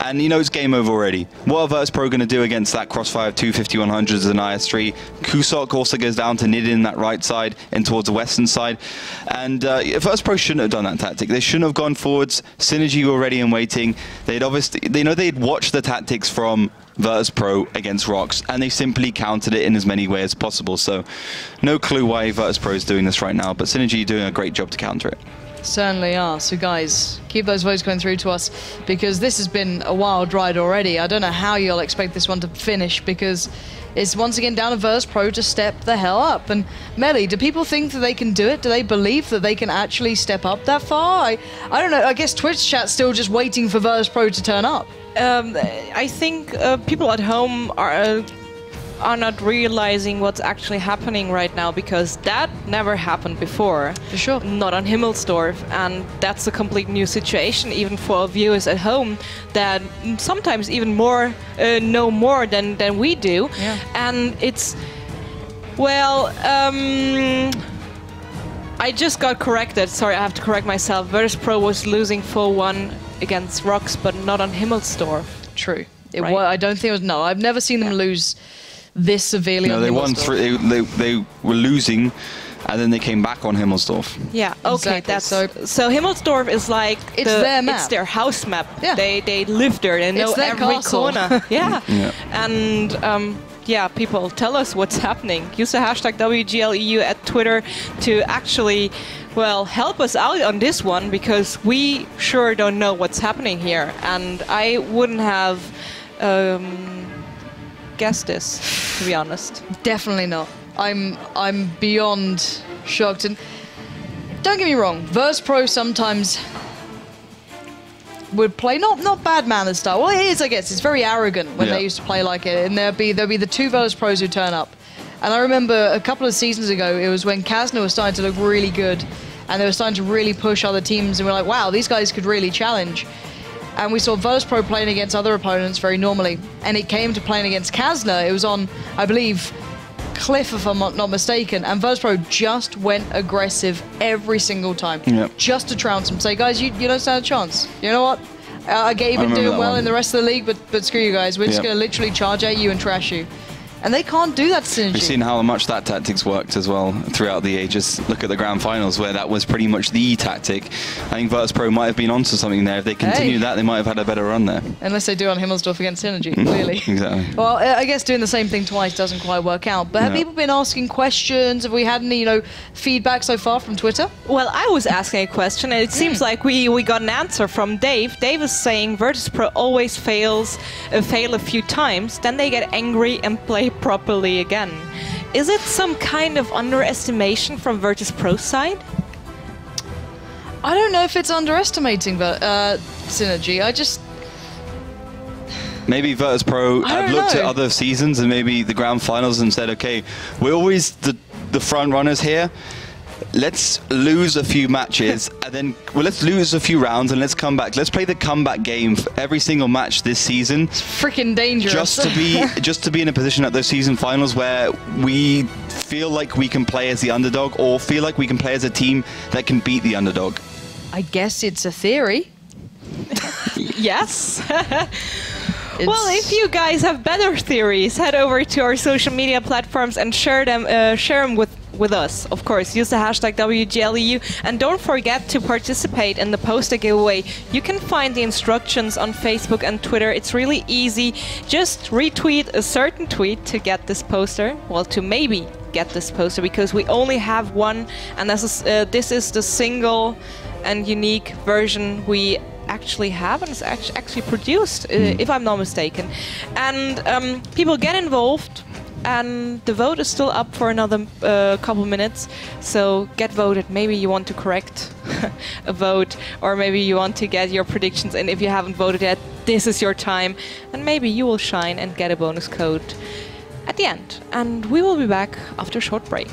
And you know it's game over already. What are Virtus.Pro going to do against that crossfire of 250-100s and IS3? Kusok also goes down to Nidin, that right side, and towards the western side. And Virtus.Pro shouldn't have done that tactic. They shouldn't have gone forwards. Synergy were ready and waiting. They'd obviously, they'd watched the tactics from Virtus.Pro against Rox, and they simply countered it in as many ways as possible. So no clue why Virtus.Pro is doing this right now, but Synergy doing a great job to counter it. Certainly are. So guys, keep those votes going through to us, because this has been a wild ride already. I don't know how you'll expect this one to finish, because it's once again down to Virtus.Pro to step the hell up. And Melly, do people think that they can do it? Do they believe that they can actually step up that far? I don't know. I guess Twitch chat's still just waiting for Virtus.Pro to turn up. I think people at home are not realizing what's actually happening right now, because that never happened before. For sure. Not on Himmelsdorf, and that's a complete new situation even for our viewers at home that sometimes even more know more than we do. Yeah. And it's, well, I just got corrected. Sorry, I have to correct myself. Virtus.Pro was losing 4-1 against Rox, but not on Himmelsdorf. True. Right? I don't think it was. No, I've never seen them lose this severely. No, on they won Himmelsdorf. they were losing and then they came back on Himmelsdorf. Yeah, okay, Exactly. so Himmelsdorf is like It's their map. It's their house map. Yeah. They live there. They know It's their every castle. corner. Yeah. Yeah. And yeah, people, tell us what's happening. Use the hashtag WGLEU at Twitter to actually, well, help us out on this one, because we sure don't know what's happening here. And I wouldn't have guessed this, to be honest. Definitely not. I'm beyond shocked. And don't get me wrong, Virtus.Pro sometimes would play not bad Manners style. Well, it is, I guess. It's very arrogant when Yeah. they used to play like it. And there'll be the two Virtus.Pros who turn up. And I remember a couple of seasons ago, it was when Kazna was starting to look really good, and they were starting to really push other teams, and we're like, wow, these guys could really challenge. And we saw Virtus.Pro playing against other opponents very normally. And it came to playing against Kazna. It was on, I believe, Cliff, if I'm not mistaken, and Virtus.Pro just went aggressive every single time, Yep. just to trounce them. Say, guys, you don't stand a chance. You know what? I get you've been remember doing that well one. in the rest of the league, but screw you guys. We're just Yep. going to literally charge at you and trash you. And they can't do that synergy. We've seen how much that tactics worked as well throughout the ages. Look at the grand finals, where that was pretty much the tactic. I think Virtus.Pro might have been onto something there. If they continue that, they might have had a better run there. Unless they do on Himmelsdorf against Synergy, clearly. Exactly. Well, I guess doing the same thing twice doesn't quite work out. But have Yeah. people been asking questions? Have we had any, feedback so far from Twitter? Well, I was asking a question, and it seems like we got an answer from Dave. Dave is saying Virtus.Pro always fail a few times, then they get angry and play properly again. Is it some kind of underestimation from Virtus.Pro's side? I don't know if it's underestimating Synergy. I just... Maybe Virtus.Pro I have don't looked know. at other seasons and maybe the grand finals and said, okay, we're always the front runners here. Let's lose a few matches and then let's lose a few rounds and let's come back. Let's play the comeback game for every single match this season. Freaking dangerous. Just to be in a position at those season finals where we feel like we can play as the underdog or feel like we can play as a team that can beat the underdog. I guess it's a theory. Yes. It's... Well, if you guys have better theories, head over to our social media platforms and share them with us. Of course, use the hashtag WGLEU, and don't forget to participate in the poster giveaway. You can find the instructions on Facebook and Twitter. It's really easy. Just retweet a certain tweet to get this poster. Well, to maybe get this poster, because we only have one, and this is the single and unique version we actually have, and it's actually produced, if I'm not mistaken. And people get involved, and the vote is still up for another couple minutes, so get voted. Maybe you want to correct a vote, or maybe you want to get your predictions in. If you haven't voted yet, this is your time, and maybe you will shine and get a bonus code at the end. And we will be back after a short break.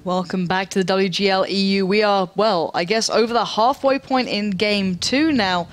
Welcome back to the WGL EU. We are, well, I guess over the halfway point in Game 2 now,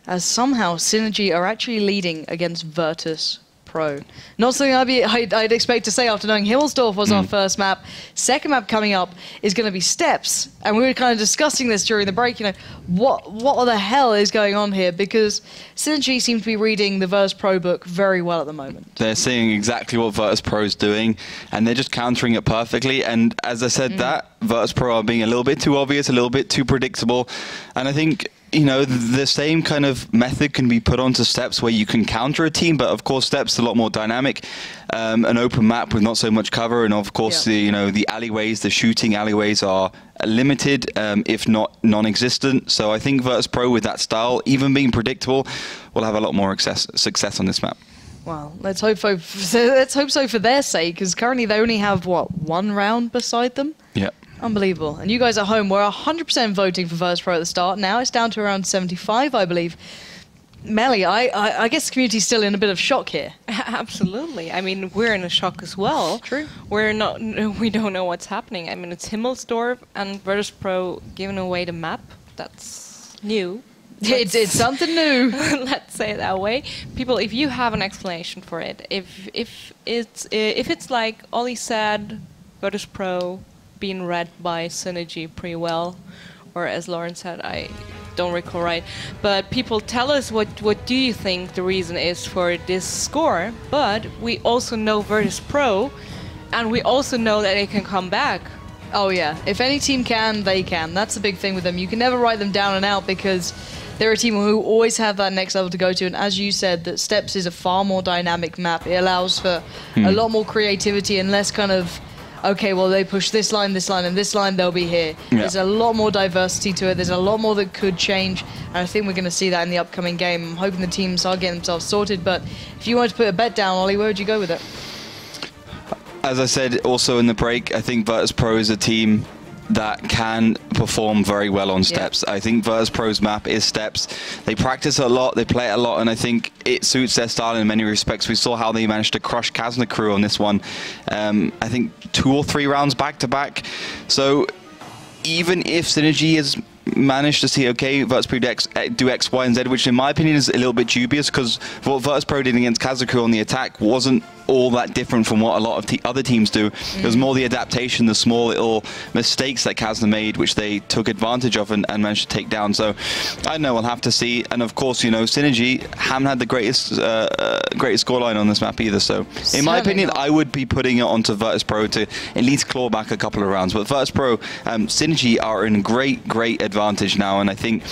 as somehow Synergy are actually leading against Virtus.Pro. Not something I'd expect to say after knowing Himmelsdorf was our first map. Second map coming up is going to be Steps, and we were kind of discussing this during the break. You know, what the hell is going on here? Because Synergy seem to be reading the Virtus.Pro book very well at the moment. They're seeing exactly what Virtus.Pro is doing, and they're just countering it perfectly. And as I said, that Virtus.Pro are being a little bit too obvious, a little bit too predictable, and I think, you know, the same kind of method can be put onto Steps where you can counter a team, but of course Steps is a lot more dynamic, an open map with not so much cover, and of course the alleyways, the shooting alleyways are limited, if not non-existent. So I think Virtus.Pro with that style, even being predictable, will have a lot more success on this map. Well, let's hope so for their sake, because currently they only have, what, one round beside them? Yeah. Unbelievable. And you guys at home were 100% voting for Virtus.Pro at the start. Now it's down to around 75, I believe. Melly, I guess the community's still in a bit of shock here. Absolutely. I mean, we're in a shock as well. True. We don't know what's happening. I mean, it's Himmelsdorf and Virtus.Pro giving away the map. That's new. It's something new. Let's say it that way. People, if you have an explanation for it, if it's like Ollie said, Virtus.Pro being read by Synergy pretty well, or as Lauren said, I don't recall right, but people tell us what do you think the reason is for this score. But we also know Virtus.Pro, and we also know that they can come back. Oh yeah, if any team can, they can. That's the big thing with them. You can never write them down and out, because they're a team who always have that next level to go to. And as you said, that Steps is a far more dynamic map. It allows for a lot more creativity and less kind of, okay, well, they push this line, and this line, they'll be here. Yeah. There's a lot more diversity to it. There's a lot more that could change. And I think we're going to see that in the upcoming game. I'm hoping the teams are getting themselves sorted. But if you wanted to put a bet down, Ollie, where would you go with it? As I said also in the break, I think Virtus.Pro is a team that can perform very well on Steps. I think Virtus.Pro's map is Steps. They practice a lot, they play it a lot, and I think it suits their style in many respects. We saw how they managed to crush Kazna Crew on this one. I think 2 or 3 rounds back to back. So even if Synergy has managed to see, okay, Virtus.Pro do X, Y, and Z, which in my opinion is a little bit dubious, because what Virtus.Pro did against Kazna Crew on the attack wasn't all that different from what a lot of other teams do. It was more the adaptation, the small little mistakes that Kazna made, which they took advantage of and managed to take down. So I don't know, we'll have to see. And of course, you know, Synergy haven't had the greatest scoreline on this map either. So in my opinion, I would be putting it onto Virtus.Pro to at least claw back a couple of rounds. But Virtus.Pro, Synergy are in great advantage now, and I think,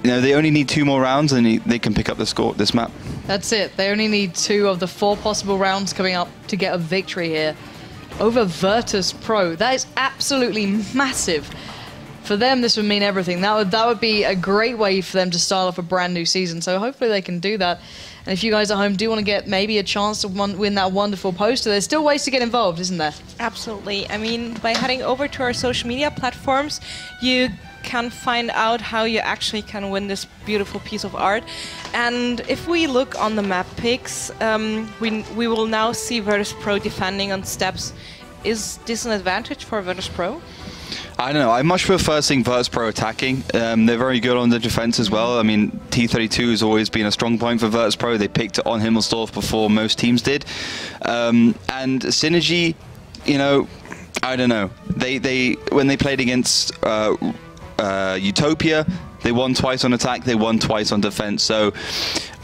you know, they only need 2 more rounds and they can pick up the score, this map. That's it. They only need 2 of the 4 possible rounds coming up to get a victory here over Virtus.Pro. That is absolutely massive. For them, this would mean everything. That would be a great way for them to start off a brand new season. So hopefully they can do that. And if you guys at home do want to get maybe a chance to win that wonderful poster, there's still ways to get involved, isn't there? Absolutely. I mean, by heading over to our social media platforms, you can find out how you actually can win this beautiful piece of art. And if we look on the map picks, we will now see Virtus.Pro defending on Steps. Is this an advantage for Virtus.Pro? I don't know. I much prefer seeing Virtus.Pro attacking. They're very good on the defense as well. I mean, T32 has always been a strong point for Virtus.Pro. They picked it on Himmelsdorf before most teams did. And Synergy, you know, I don't know. When they played against Utopia, they won twice on attack, they won twice on defense. So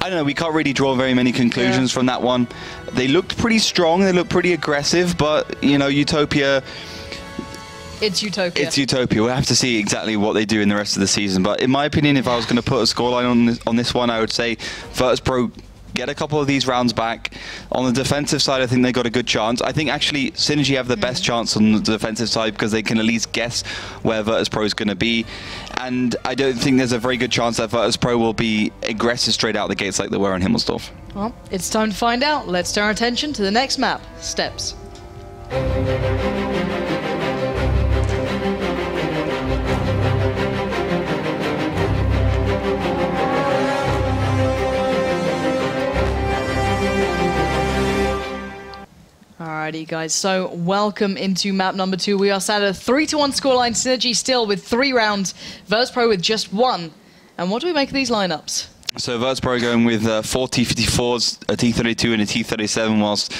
I don't know, we can't really draw very many conclusions from that one. They looked pretty strong, they looked pretty aggressive, but you know, Utopia, it's Utopia. It's Utopia. We'll have to see exactly what they do in the rest of the season. But in my opinion, if I was going to put a scoreline on this one, I would say Virtus.Pro get a couple of these rounds back. On the defensive side, I think they got a good chance. I think actually Synergy have the best chance on the defensive side, because they can at least guess where Virtus.Pro is going to be. And I don't think there's a very good chance that Virtus.Pro will be aggressive straight out the gates like they were on Himmelsdorf. Well, it's time to find out. Let's turn our attention to the next map, Steps. Alrighty, Alrighty, guys. So welcome into map number 2. We are sat at a 3-1 scoreline. Synergy still with 3 rounds. Virtus.Pro with just 1. And what do we make of these lineups? So Virtus.Pro going with 4 T54s, a T32 and a T37, whilst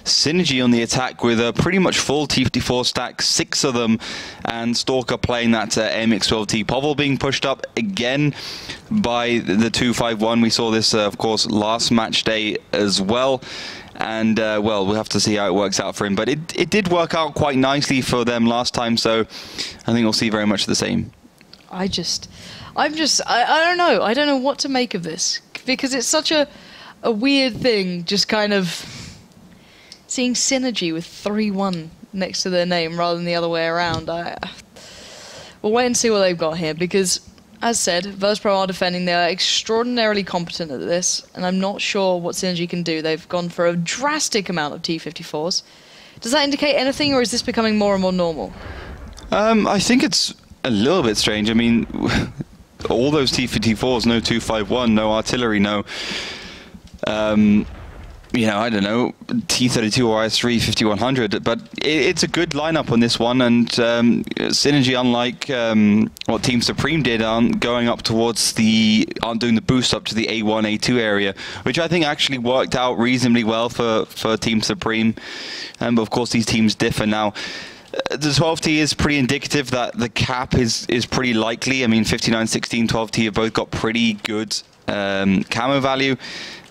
Synergy on the attack with a pretty much full T54 stack, 6 of them, and Stalker playing that MX-12T. Povl being pushed up again by the 251. We saw this, of course, last match day as well. And, well, we'll have to see how it works out for him. But it did work out quite nicely for them last time, so I think we'll see very much the same. I don't know. I don't know what to make of this. Because it's such a weird thing, just kind of seeing Synergy with 3-1 next to their name rather than the other way around. We'll wait and see what they've got here, because, as said, Virtus.Pro are defending. They are extraordinarily competent at this, and I'm not sure what Synergy can do. They've gone for a drastic amount of T54s. Does that indicate anything, or is this becoming more and more normal? I think it's a little bit strange. I mean, all those T54s, no 251, no artillery, no... you know, I don't know, T32 or IS3 5100, but it's a good lineup on this one, and Synergy, unlike what Team Supreme did, aren't going up towards aren't doing the boost up to the A1, A2 area, which I think actually worked out reasonably well for Team Supreme, but of course these teams differ now. The 12T is pretty indicative that the cap is pretty likely. I mean, 59, 16, 12T have both got pretty good camo value,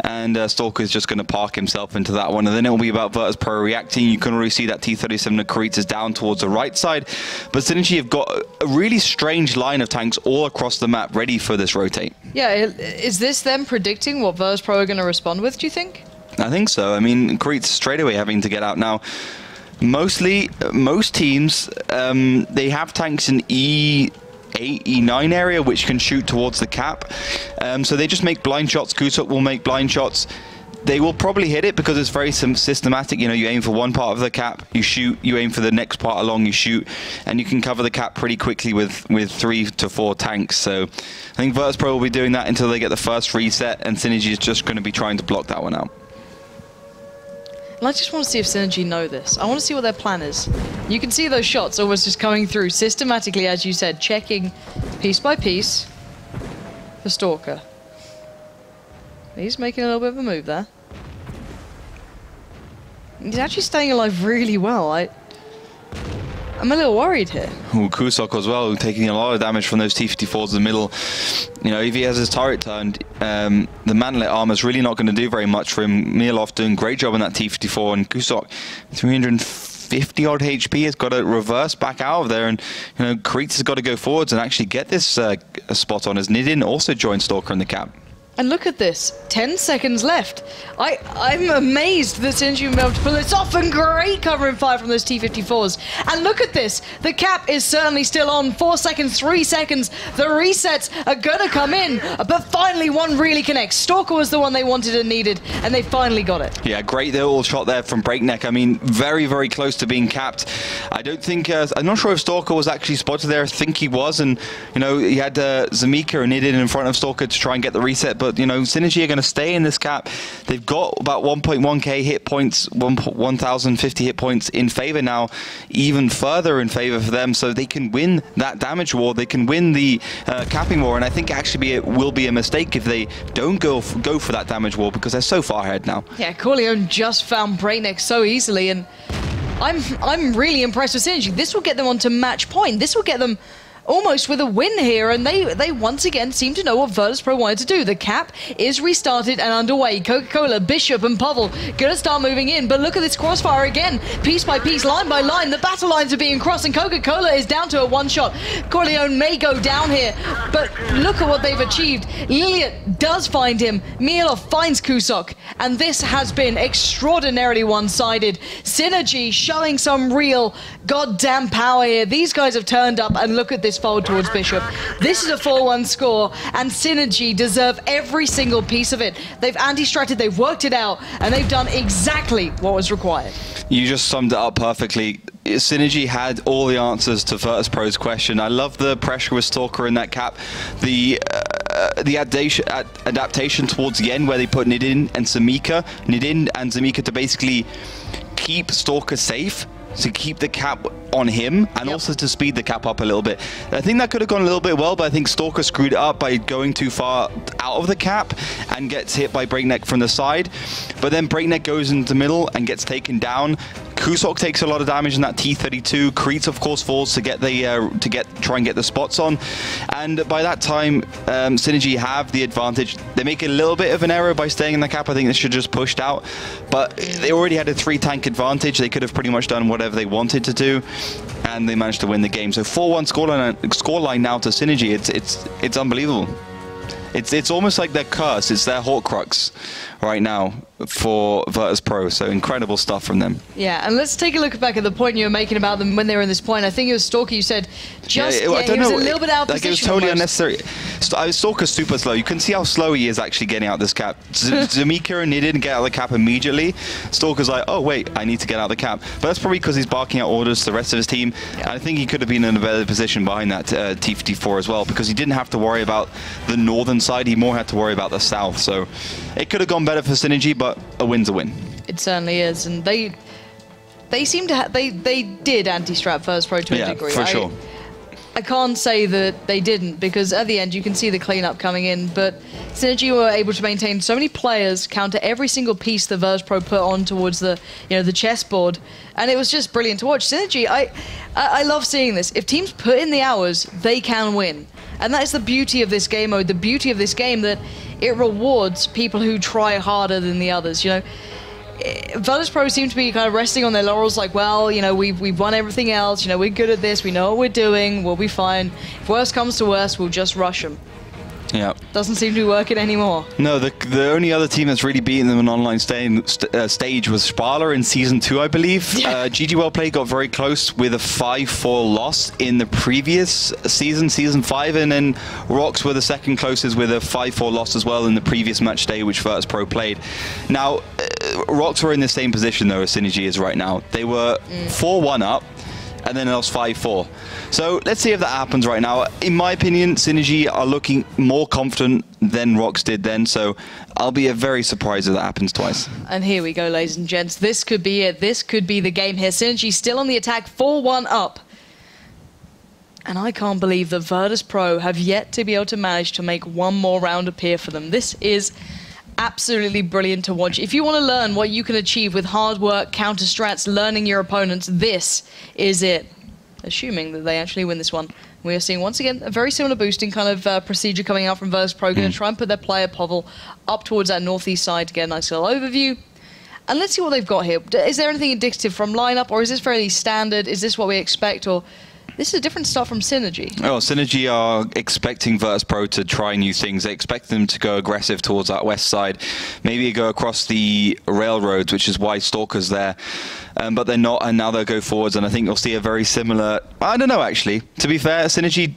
and Stalker is just going to park himself into that one, and then it will be about Virtus.Pro reacting. You can already see that T37 of Karitz is down towards the right side, but Synergy have got a really strange line of tanks all across the map ready for this rotate. Yeah, is this them predicting what Virtus.Pro are going to respond with, do you think? I think so. I mean, Karitz straight away having to get out now. Most teams, they have tanks in E8, E9 area which can shoot towards the cap, so they just make blind shots. Kusok will make blind shots. They will probably hit it because it's very systematic. You know, you aim for one part of the cap, you shoot, you aim for the next part along, you shoot, and you can cover the cap pretty quickly with 3 to 4 tanks. So I think Virtus.Pro will be doing that until they get the first reset, and Synergy is just going to be trying to block that one out. And I just want to see if Synergy know this. I want to see what their plan is. You can see those shots almost just coming through systematically, as you said, checking piece by piece for Stalker. He's making a little bit of a move there. He's actually staying alive really well. I'm a little worried here. Ooh, Kusok as well, taking a lot of damage from those T54s in the middle. You know, if he has his turret turned, the Mantlet armor's really not going to do very much for him. Mielov doing a great job on that T54, and Kusok, 350 odd HP, has got to reverse back out of there, and you know, Karitz has got to go forwards and actually get this spot on, as Nidin also joined Stalker in the cap. And look at this, 10 seconds left. I'm amazed that Synergy will be able to pull this off, and great cover and fire from those T54s. And look at this, the cap is certainly still on. 4 seconds, 3 seconds, the resets are gonna come in, but finally one really connects. Stalker was the one they wanted and needed, and they finally got it. Yeah, great little shot there from Breakneck. I mean, very, very close to being capped. I don't think, I'm not sure if Stalker was actually spotted there. I think he was, and you know, he had Zamika and Nidin in front of Stalker to try and get the reset, but you know, Synergy are going to stay in this cap. They've got about 1.1k hit points, 1,050 hit points in favor now, even further in favor for them, so they can win that damage war. They can win the capping war, and I think actually it will be a mistake if they don't go for that damage war, because they're so far ahead now. Yeah, Corleone just found Breakneck so easily, and I'm really impressed with Synergy. This will get them onto match point. This will get them almost with a win here, and they once again seem to know what Virtus.Pro wanted to do. The cap is restarted and underway. Coca-Cola, Bishop, and Povl gonna start moving in, but look at this crossfire again. Piece by piece, line by line, the battle lines are being crossed, and Coca-Cola is down to a one-shot. Corleone may go down here, but look at what they've achieved. Liliot does find him. Mielov finds Kusok, and this has been extraordinarily one-sided. Synergy showing some real goddamn power here. These guys have turned up, and look at this forward towards Bishop. This is a 4-1 score, and Synergy deserve every single piece of it. They've anti-stratted, they've worked it out, and they've done exactly what was required. You just summed it up perfectly. Synergy had all the answers to Virtus.Pro's question. I love the pressure with Stalker in that cap. The adaptation towards the end where they put Nidin and Zamika to basically keep Stalker safe, to keep the cap on him, and also to speed the cap up a little bit. I think that could have gone a little bit well, but I think Stalker screwed it up by going too far out of the cap and gets hit by Breakneck from the side. But then Breakneck goes into the middle and gets taken down. Kusok takes a lot of damage in that T-32. Kreetz, of course, falls to get the try and get the spots on. And by that time, Synergy have the advantage. They make a little bit of an error by staying in the cap. I think they should just pushed out. But they already had a 3-tank advantage. They could have pretty much done whatever they wanted to do, and they managed to win the game. So 4-1 scoreline now to Synergy. It's unbelievable. It's almost like their curse. It's their Horcrux right now for Virtus.Pro. So incredible stuff from them. Yeah, and let's take a look back at the point you were making about them when they were in this point. I think it was Stalker. You said just I don't he was know, a little bit out of like position. It was totally almost. unnecessary. Stalker's super slow. You can see how slow he is actually getting out this cap. Zamika and he didn't get out of the cap immediately. Stalker's like, oh wait, I need to get out of the cap. But that's probably because he's barking out orders to the rest of his team. And I think he could have been in a better position behind that T-54 as well, because he didn't have to worry about the northern side. He more had to worry about the south. So it could have gone better for Synergy, but a win's a win. It certainly is, and they seem to they did anti-strap Virtus.Pro to a degree. For sure. I can't say that they didn't, because at the end you can see the cleanup coming in, but Synergy were able to maintain so many players, counter every single piece that Virtus.Pro put on towards the the chessboard, and it was just brilliant to watch. Synergy, I love seeing this. If teams put in the hours, they can win. And that is the beauty of this game mode, the beauty of this game, that it rewards people who try harder than the others. Virtus.Pro seem to be kind of resting on their laurels, like, well, we've won everything else, we're good at this, we know what we're doing, we'll be fine. If worst comes to worst, we'll just rush them. Yeah. Doesn't seem to be working anymore. No, the only other team that's really beaten them in an online stage was Spala in Season 2, I believe. GG Wellplay got very close with a 5-4 loss in the previous season, Season 5, and then Rocks were the second closest with a 5-4 loss as well in the previous match day, which Virtus.Pro played. Now, Rocks were in the same position, though, as Synergy is right now. They were 4-1 up, and then lost 5-4. So let's see if that happens right now. In my opinion, Synergy are looking more confident than Rocks did then, so I'll be very surprised if that happens twice. And here we go, ladies and gents. This could be it. This could be the game here. Synergy still on the attack, 4-1 up. And I can't believe that Virtus.Pro have yet to be able to manage to make one more round appear for them. This is absolutely brilliant to watch. If you want to learn what you can achieve with hard work, counter strats, learning your opponents, this is it. Assuming that they actually win this one. We are seeing, once again, a very similar boosting kind of procedure coming out from Virtus.Pro. Going to try and put their player Povel up towards that northeast side to get a nice little overview. And let's see what they've got here. Is there anything indicative from lineup, or is this fairly standard? Is this what we expect, or this is a different start from Synergy? Oh, Synergy are expecting Virtus.Pro to try new things. They expect them to go aggressive towards that west side. Maybe go across the railroads, which is why Stalker's there. But they're not, and now they'll go forwards, and I think you'll see a very similar... I don't know, actually. To be fair, Synergy,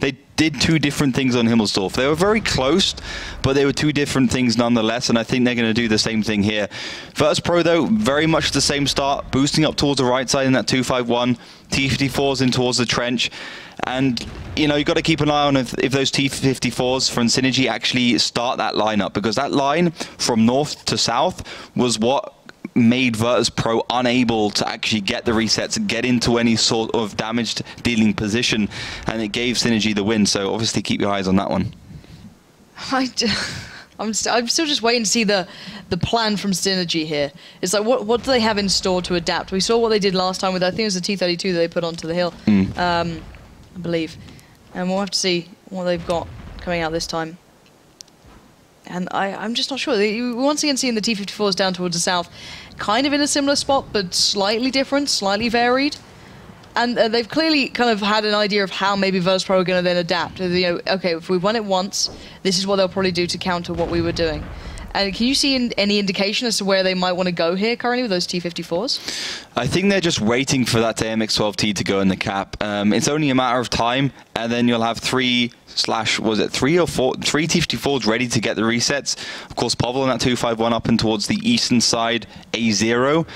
they did two different things on Himmelsdorf. They were very close, but they were two different things nonetheless, and I think they're going to do the same thing here. Virtus.Pro, though, very much the same start, boosting up towards the right side in that 2-5-1, T-54s in towards the trench, and you've got to keep an eye on if those T-54s from Synergy actually start that lineup, because that line from north to south was what made Virtus.Pro unable to actually get the resets and get into any sort of damaged dealing position, and it gave Synergy the win. So obviously keep your eyes on that one. I'm still just waiting to see the plan from Synergy here. It's like, what do they have in store to adapt? We saw what they did last time with, I think it was the T-32 that they put onto the hill, I believe. And we'll have to see what they've got coming out this time. And I'm just not sure. We once again seeing the T-54s down towards the south, kind of in a similar spot, but slightly different, slightly varied. And they've clearly kind of had an idea of how maybe Virtus.Pro are going to then adapt. Okay, if we won it once, this is what they'll probably do to counter what we were doing. And can you see any indication as to where they might want to go here currently with those T-54s? I think they're just waiting for that AMX-12T to go in the cap. It's only a matter of time, and then you'll have three T-54s ready to get the resets. Of course, Povel on that 2-5-1 up and towards the eastern side, A0.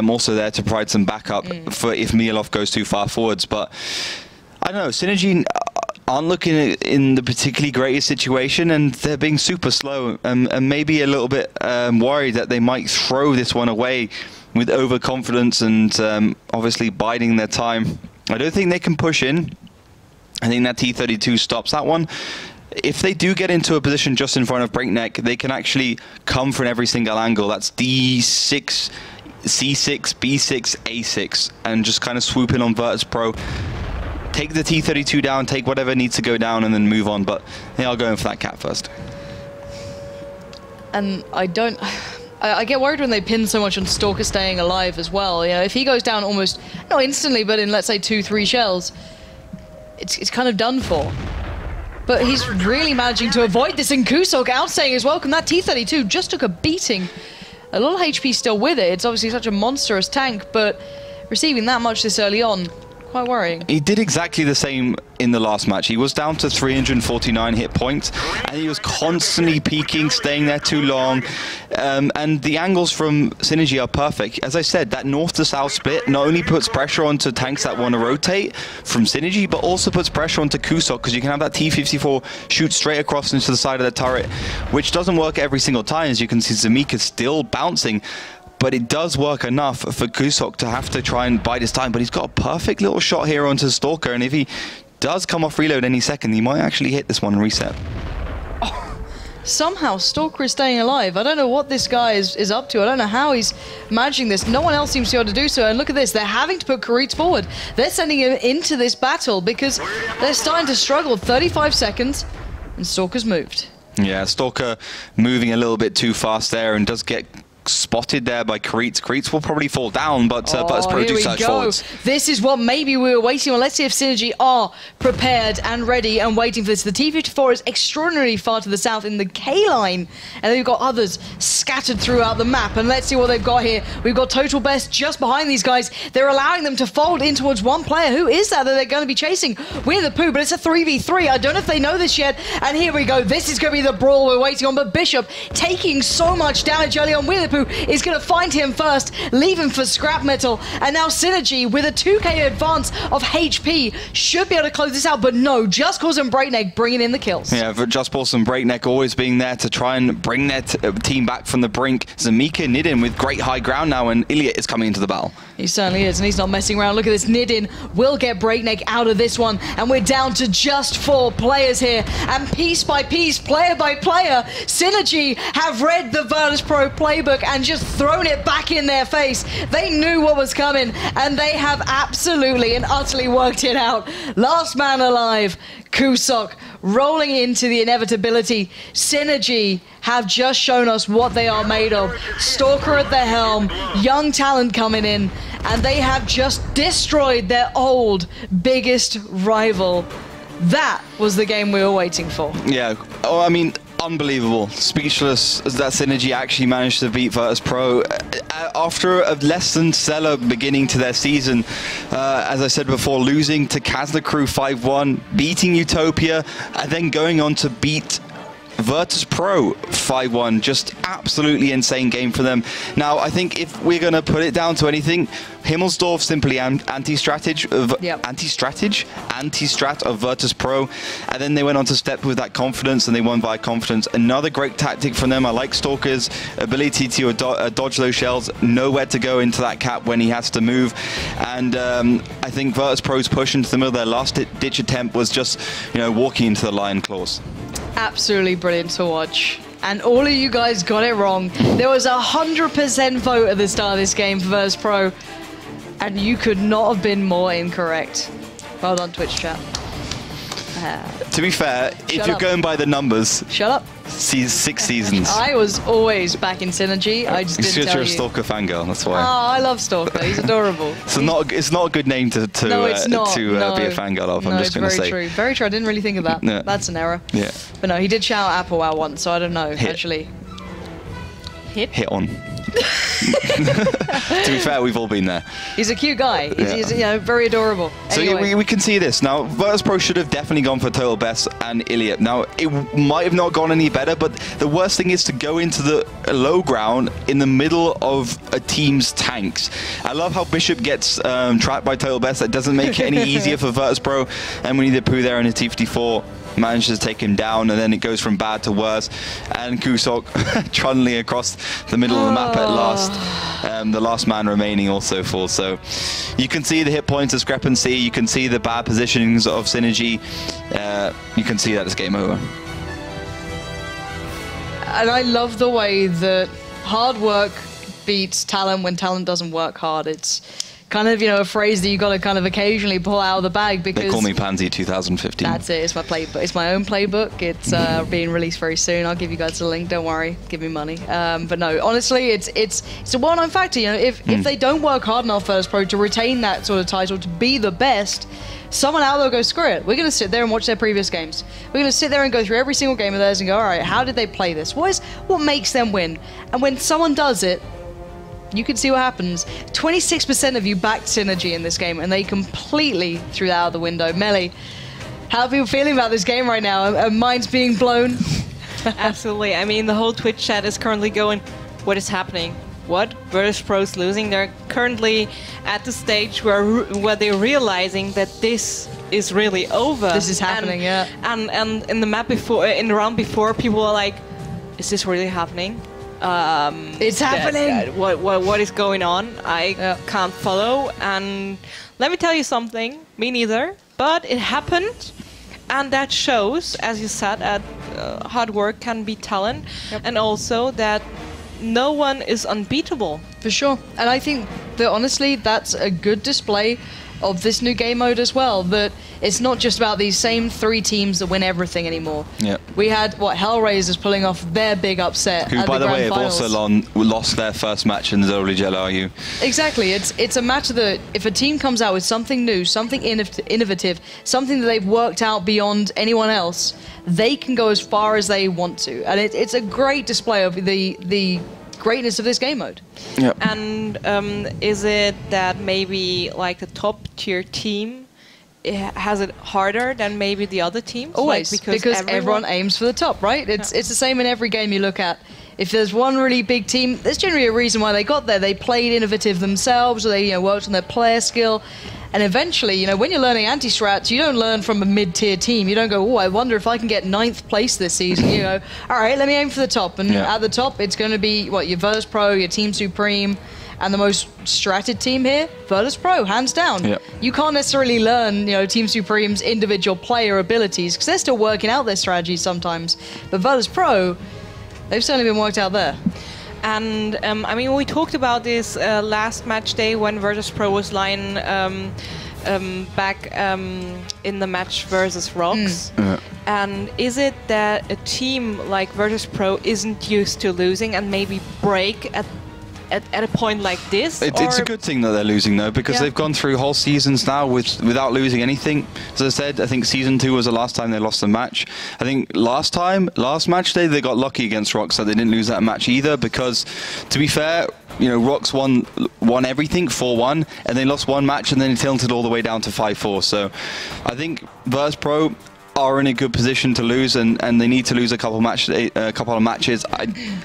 Also there to provide some backup for if Mielov goes too far forwards. But I don't know, Synergy aren't looking in the particularly greatest situation, and they're being super slow, and maybe a little bit worried that they might throw this one away with overconfidence and obviously biding their time. I don't think they can push in. I think that T32 stops that one. If they do get into a position just in front of Breakneck, they can actually come from every single angle. That's D6, C6, B6, A6, and just kind of swoop in on Virtus.Pro. Take the T32 down, take whatever needs to go down, and then move on. But they are going for that cat first. And I get worried when they pin so much on Stalker staying alive as well. You know, if he goes down almost, not instantly, but in, let's say, 2-3 shells, it's kind of done for. But he's really managing to avoid this, and Kusok outstaying as well. And that T32 just took a beating. A little HP still with it. It's obviously such a monstrous tank, but receiving that much this early on, quite worrying. He did exactly the same in the last match. He was down to 349 hit points, and he was constantly peaking, staying there too long. And the angles from Synergy are perfect. As I said, that north to south split not only puts pressure onto tanks that want to rotate from Synergy, but also puts pressure onto Kusok, because you can have that T-54 shoot straight across into the side of the turret, which doesn't work every single time. As you can see, Zamika's still bouncing. But it does work enough for Kusok to have to try and bide his time. But he's got a perfect little shot here onto Stalker, and if he does come off reload any second, he might actually hit this one and reset. Oh, somehow Stalker is staying alive. I don't know what this guy is up to. I don't know how he's managing this. No one else seems to be able to do so. And look at this. They're having to put Karitz forward. They're sending him into this battle because they're starting to struggle. 35 seconds, and Stalker's moved. Yeah, Stalker moving a little bit too fast there, and does get spotted there by Karitz. Karitz will probably fall down, but Virtus.Pro do search forwards. This is what maybe we were waiting on. Let's see if Synergy are prepared and ready and waiting for this. The T-54 is extraordinarily far to the south in the K-line, and then we've got others scattered throughout the map. And let's see what they've got here. We've got Total Best just behind these guys. They're allowing them to fold in towards one player. Who is that they're going to be chasing? We're the Pooh, but it's a 3v3. I don't know if they know this yet. And here we go. This is going to be the brawl we're waiting on. But Bishop taking so much damage early on. We're the Pooh is going to find him first, leave him for scrap metal, and now Synergy with a 2k advance of HP should be able to close this out, but no, Just Cause and Breakneck bringing in the kills. Yeah, for Just Cause and Breakneck always being there to try and bring their team back from the brink. Zamika Nidin with great high ground now, and Iliot is coming into the battle. He certainly is, and he's not messing around. Look at this, Nidin will get Breakneck out of this one, and we're down to just 4 players here, and piece by piece, player by player, Synergy have read the Virtus.Pro playbook and just thrown it back in their face. They knew what was coming, and they have absolutely and utterly worked it out. Last man alive, Kusok rolling into the inevitability. Synergy have just shown us what they are made of. Stalker at the helm, young talent coming in, and they have just destroyed their old biggest rival. That was the game we were waiting for. Yeah, oh, I mean, unbelievable. Speechless that Synergy actually managed to beat Virtus.Pro after a less than stellar beginning to their season. As I said before, losing to Kazna Crew 5-1, beating Utopia, and then going on to beat Virtus.Pro 5-1. Just absolutely insane game for them. Now, I think if we're going to put it down to anything, Himmelsdorf simply anti-strat of Virtus.Pro, and then they went on to step with that confidence, and they won by confidence. Another great tactic from them. I like Stalker's ability to dodge those shells, nowhere to go into that cap when he has to move, and I think Virtus.Pro's push into the middle of their last ditch attempt was just, you know, walking into the lion claws. Absolutely brilliant to watch. And all of you guys got it wrong. There was 100% vote at the start of this game for Virtus.Pro, and you could not have been more incorrect. Well done, Twitch chat. To be fair, if you're going by the numbers, shut up. 6 seasons. I was always back in Synergy. I just didn't tell you. You're a Stalker fangirl, that's why. Oh, I love Stalker. He's adorable. It's not a good name to be a fangirl of. I'm just going to say. Very true. Very true. I didn't really think of that. Yeah. That's an error. Yeah. But no, he did shout Apple out once, so I don't know. Actually. Hit on. To be fair, we've all been there. He's a cute guy. He's you know, very adorable. So anyway. we can see this. Now, Virtus.Pro should have definitely gone for Total Best and Iliot. Now, it might have not gone any better, but the worst thing is to go into the low ground in the middle of a team's tanks. I love how Bishop gets trapped by Total Best. That doesn't make it any easier for Virtus.Pro, and we need the Pooh there in a T-54. manages to take him down, and then it goes from bad to worse. And Kusok trundling across the middle of the map at last. The last man remaining also falls. So you can see the hit point discrepancy. You can see the bad positionings of Synergy. You can see that it's game over. And I love the way that hard work beats talent when talent doesn't work hard. It's kind of, a phrase that you got to kind of occasionally pull out of the bag, because they call me Pansy 2015. That's it. It's my playbook. It's my own playbook. It's being released very soon. I'll give you guys a link. Don't worry. Give me money. But no, honestly, it's a well-known factor. If they don't work hard enough Virtus.Pro to retain that sort of title, to be the best, someone out there will go, screw it. We're going to sit there and watch their previous games. We're going to sit there and go through every single game of theirs and go, all right, how did they play this? What makes them win? And when someone does it, you can see what happens. 26% of you backed Synergy in this game, and they completely threw that out of the window. Melly, how are people feeling about this game right now? Are minds being blown? Absolutely. I mean, the whole Twitch chat is currently going, what is happening? What? Virtus.Pro's losing? They're currently at the stage where they're realizing that this is really over. This is happening, yeah. And in the map before, in the round before, people were like, is this really happening? It's happening. What is going on? I can't follow. And let me tell you something. Me neither. But it happened, and that shows, as you said, that hard work can beat talent, and also that no one is unbeatable. For sure. And I think that honestly, that's a good display of this new game mode as well, that it's not just about these same 3 teams that win everything anymore. Yep. We had, Hellraisers pulling off their big upset. Who, by the way, have also lost their first match in ZOLGLRU. Exactly. It's a match that if a team comes out with something new, something innovative, something that they've worked out beyond anyone else, they can go as far as they want to. And it's a great display of the greatness of this game mode. Yep. And is it that maybe like the top tier team has it harder than maybe the other teams? Always, like because everyone aims for the top, right? It's the same in every game you look at. If there's one really big team, there's generally a reason why they got there. They played innovative themselves, or they worked on their player skill. And eventually, when you're learning anti-strats, you don't learn from a mid-tier team. You don't go, oh, I wonder if I can get 9th place this season. You go, all right, let me aim for the top. And at the top, it's going to be, your Virtus.Pro, your Team Supreme, and the most stratted team here, Virtus.Pro, hands down. Yep. You can't necessarily learn, Team Supreme's individual player abilities, because they're still working out their strategies sometimes. But Virtus.Pro, they've certainly been worked out there. And I mean, we talked about this last match day when Virtus.Pro was lying back in the match versus Rocks. And is it that a team like Virtus.Pro isn't used to losing and maybe break at a point like this? It's a good thing that they're losing, though, because they've gone through whole seasons now without losing anything. As I said, I think Season 2 was the last time they lost a match. I think last match day, they got lucky against Rocks that they didn't lose that match either, because, to be fair, Rocks won everything 4-1, and they lost one match, and then it tilted all the way down to 5-4. So I think Virtus.Pro are in a good position to lose, and they need to lose a couple of matches.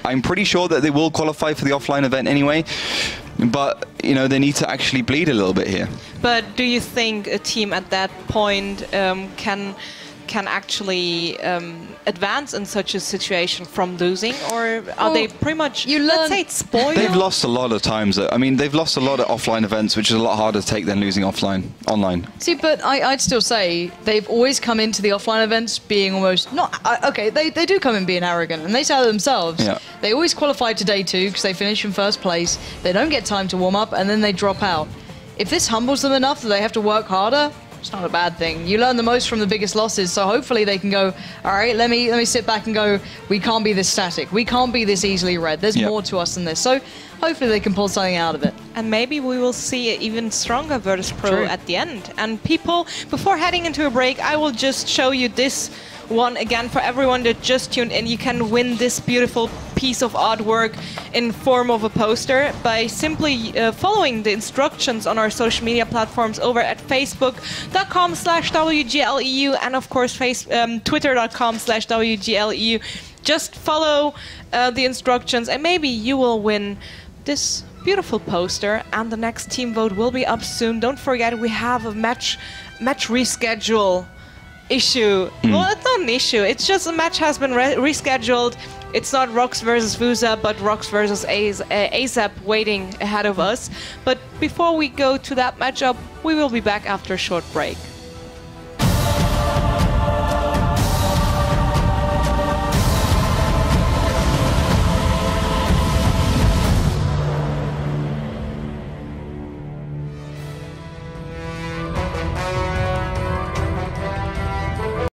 I'm pretty sure that they will qualify for the offline event anyway, but they need to actually bleed a little bit here. But do you think a team at that point can actually advance in such a situation from losing, or are they pretty much, let's say, it's spoiled? They've lost a lot of times. I mean, they've lost a lot of offline events, which is a lot harder to take than losing online. See, but I'd still say they've always come into the offline events being almost they do come in being arrogant, and they say that themselves. Yeah. They always qualify to day 2 because they finish in first place. They don't get time to warm up, and then they drop out. If this humbles them enough that they have to work harder, it's not a bad thing. You learn the most from the biggest losses, so hopefully they can go, all right, let me sit back and go, we can't be this static. We can't be this easily read. There's more to us than this. So hopefully they can pull something out of it. And maybe we will see an even stronger Virtus.Pro at the end. And people, before heading into a break, I will just show you this one again for everyone that just tuned in. You can win this beautiful piece of artwork in form of a poster by simply following the instructions on our social media platforms over at facebook.com/WGLEU and of course twitter.com/WGLEU. Just follow the instructions and maybe you will win this beautiful poster, and the next team vote will be up soon. Don't forget, we have a match reschedule issue. Well, it's not an issue. It's just a match has been rescheduled. It's not Rox versus Vuza, but Rox versus ASAP waiting ahead of us. But before we go to that matchup, we will be back after a short break.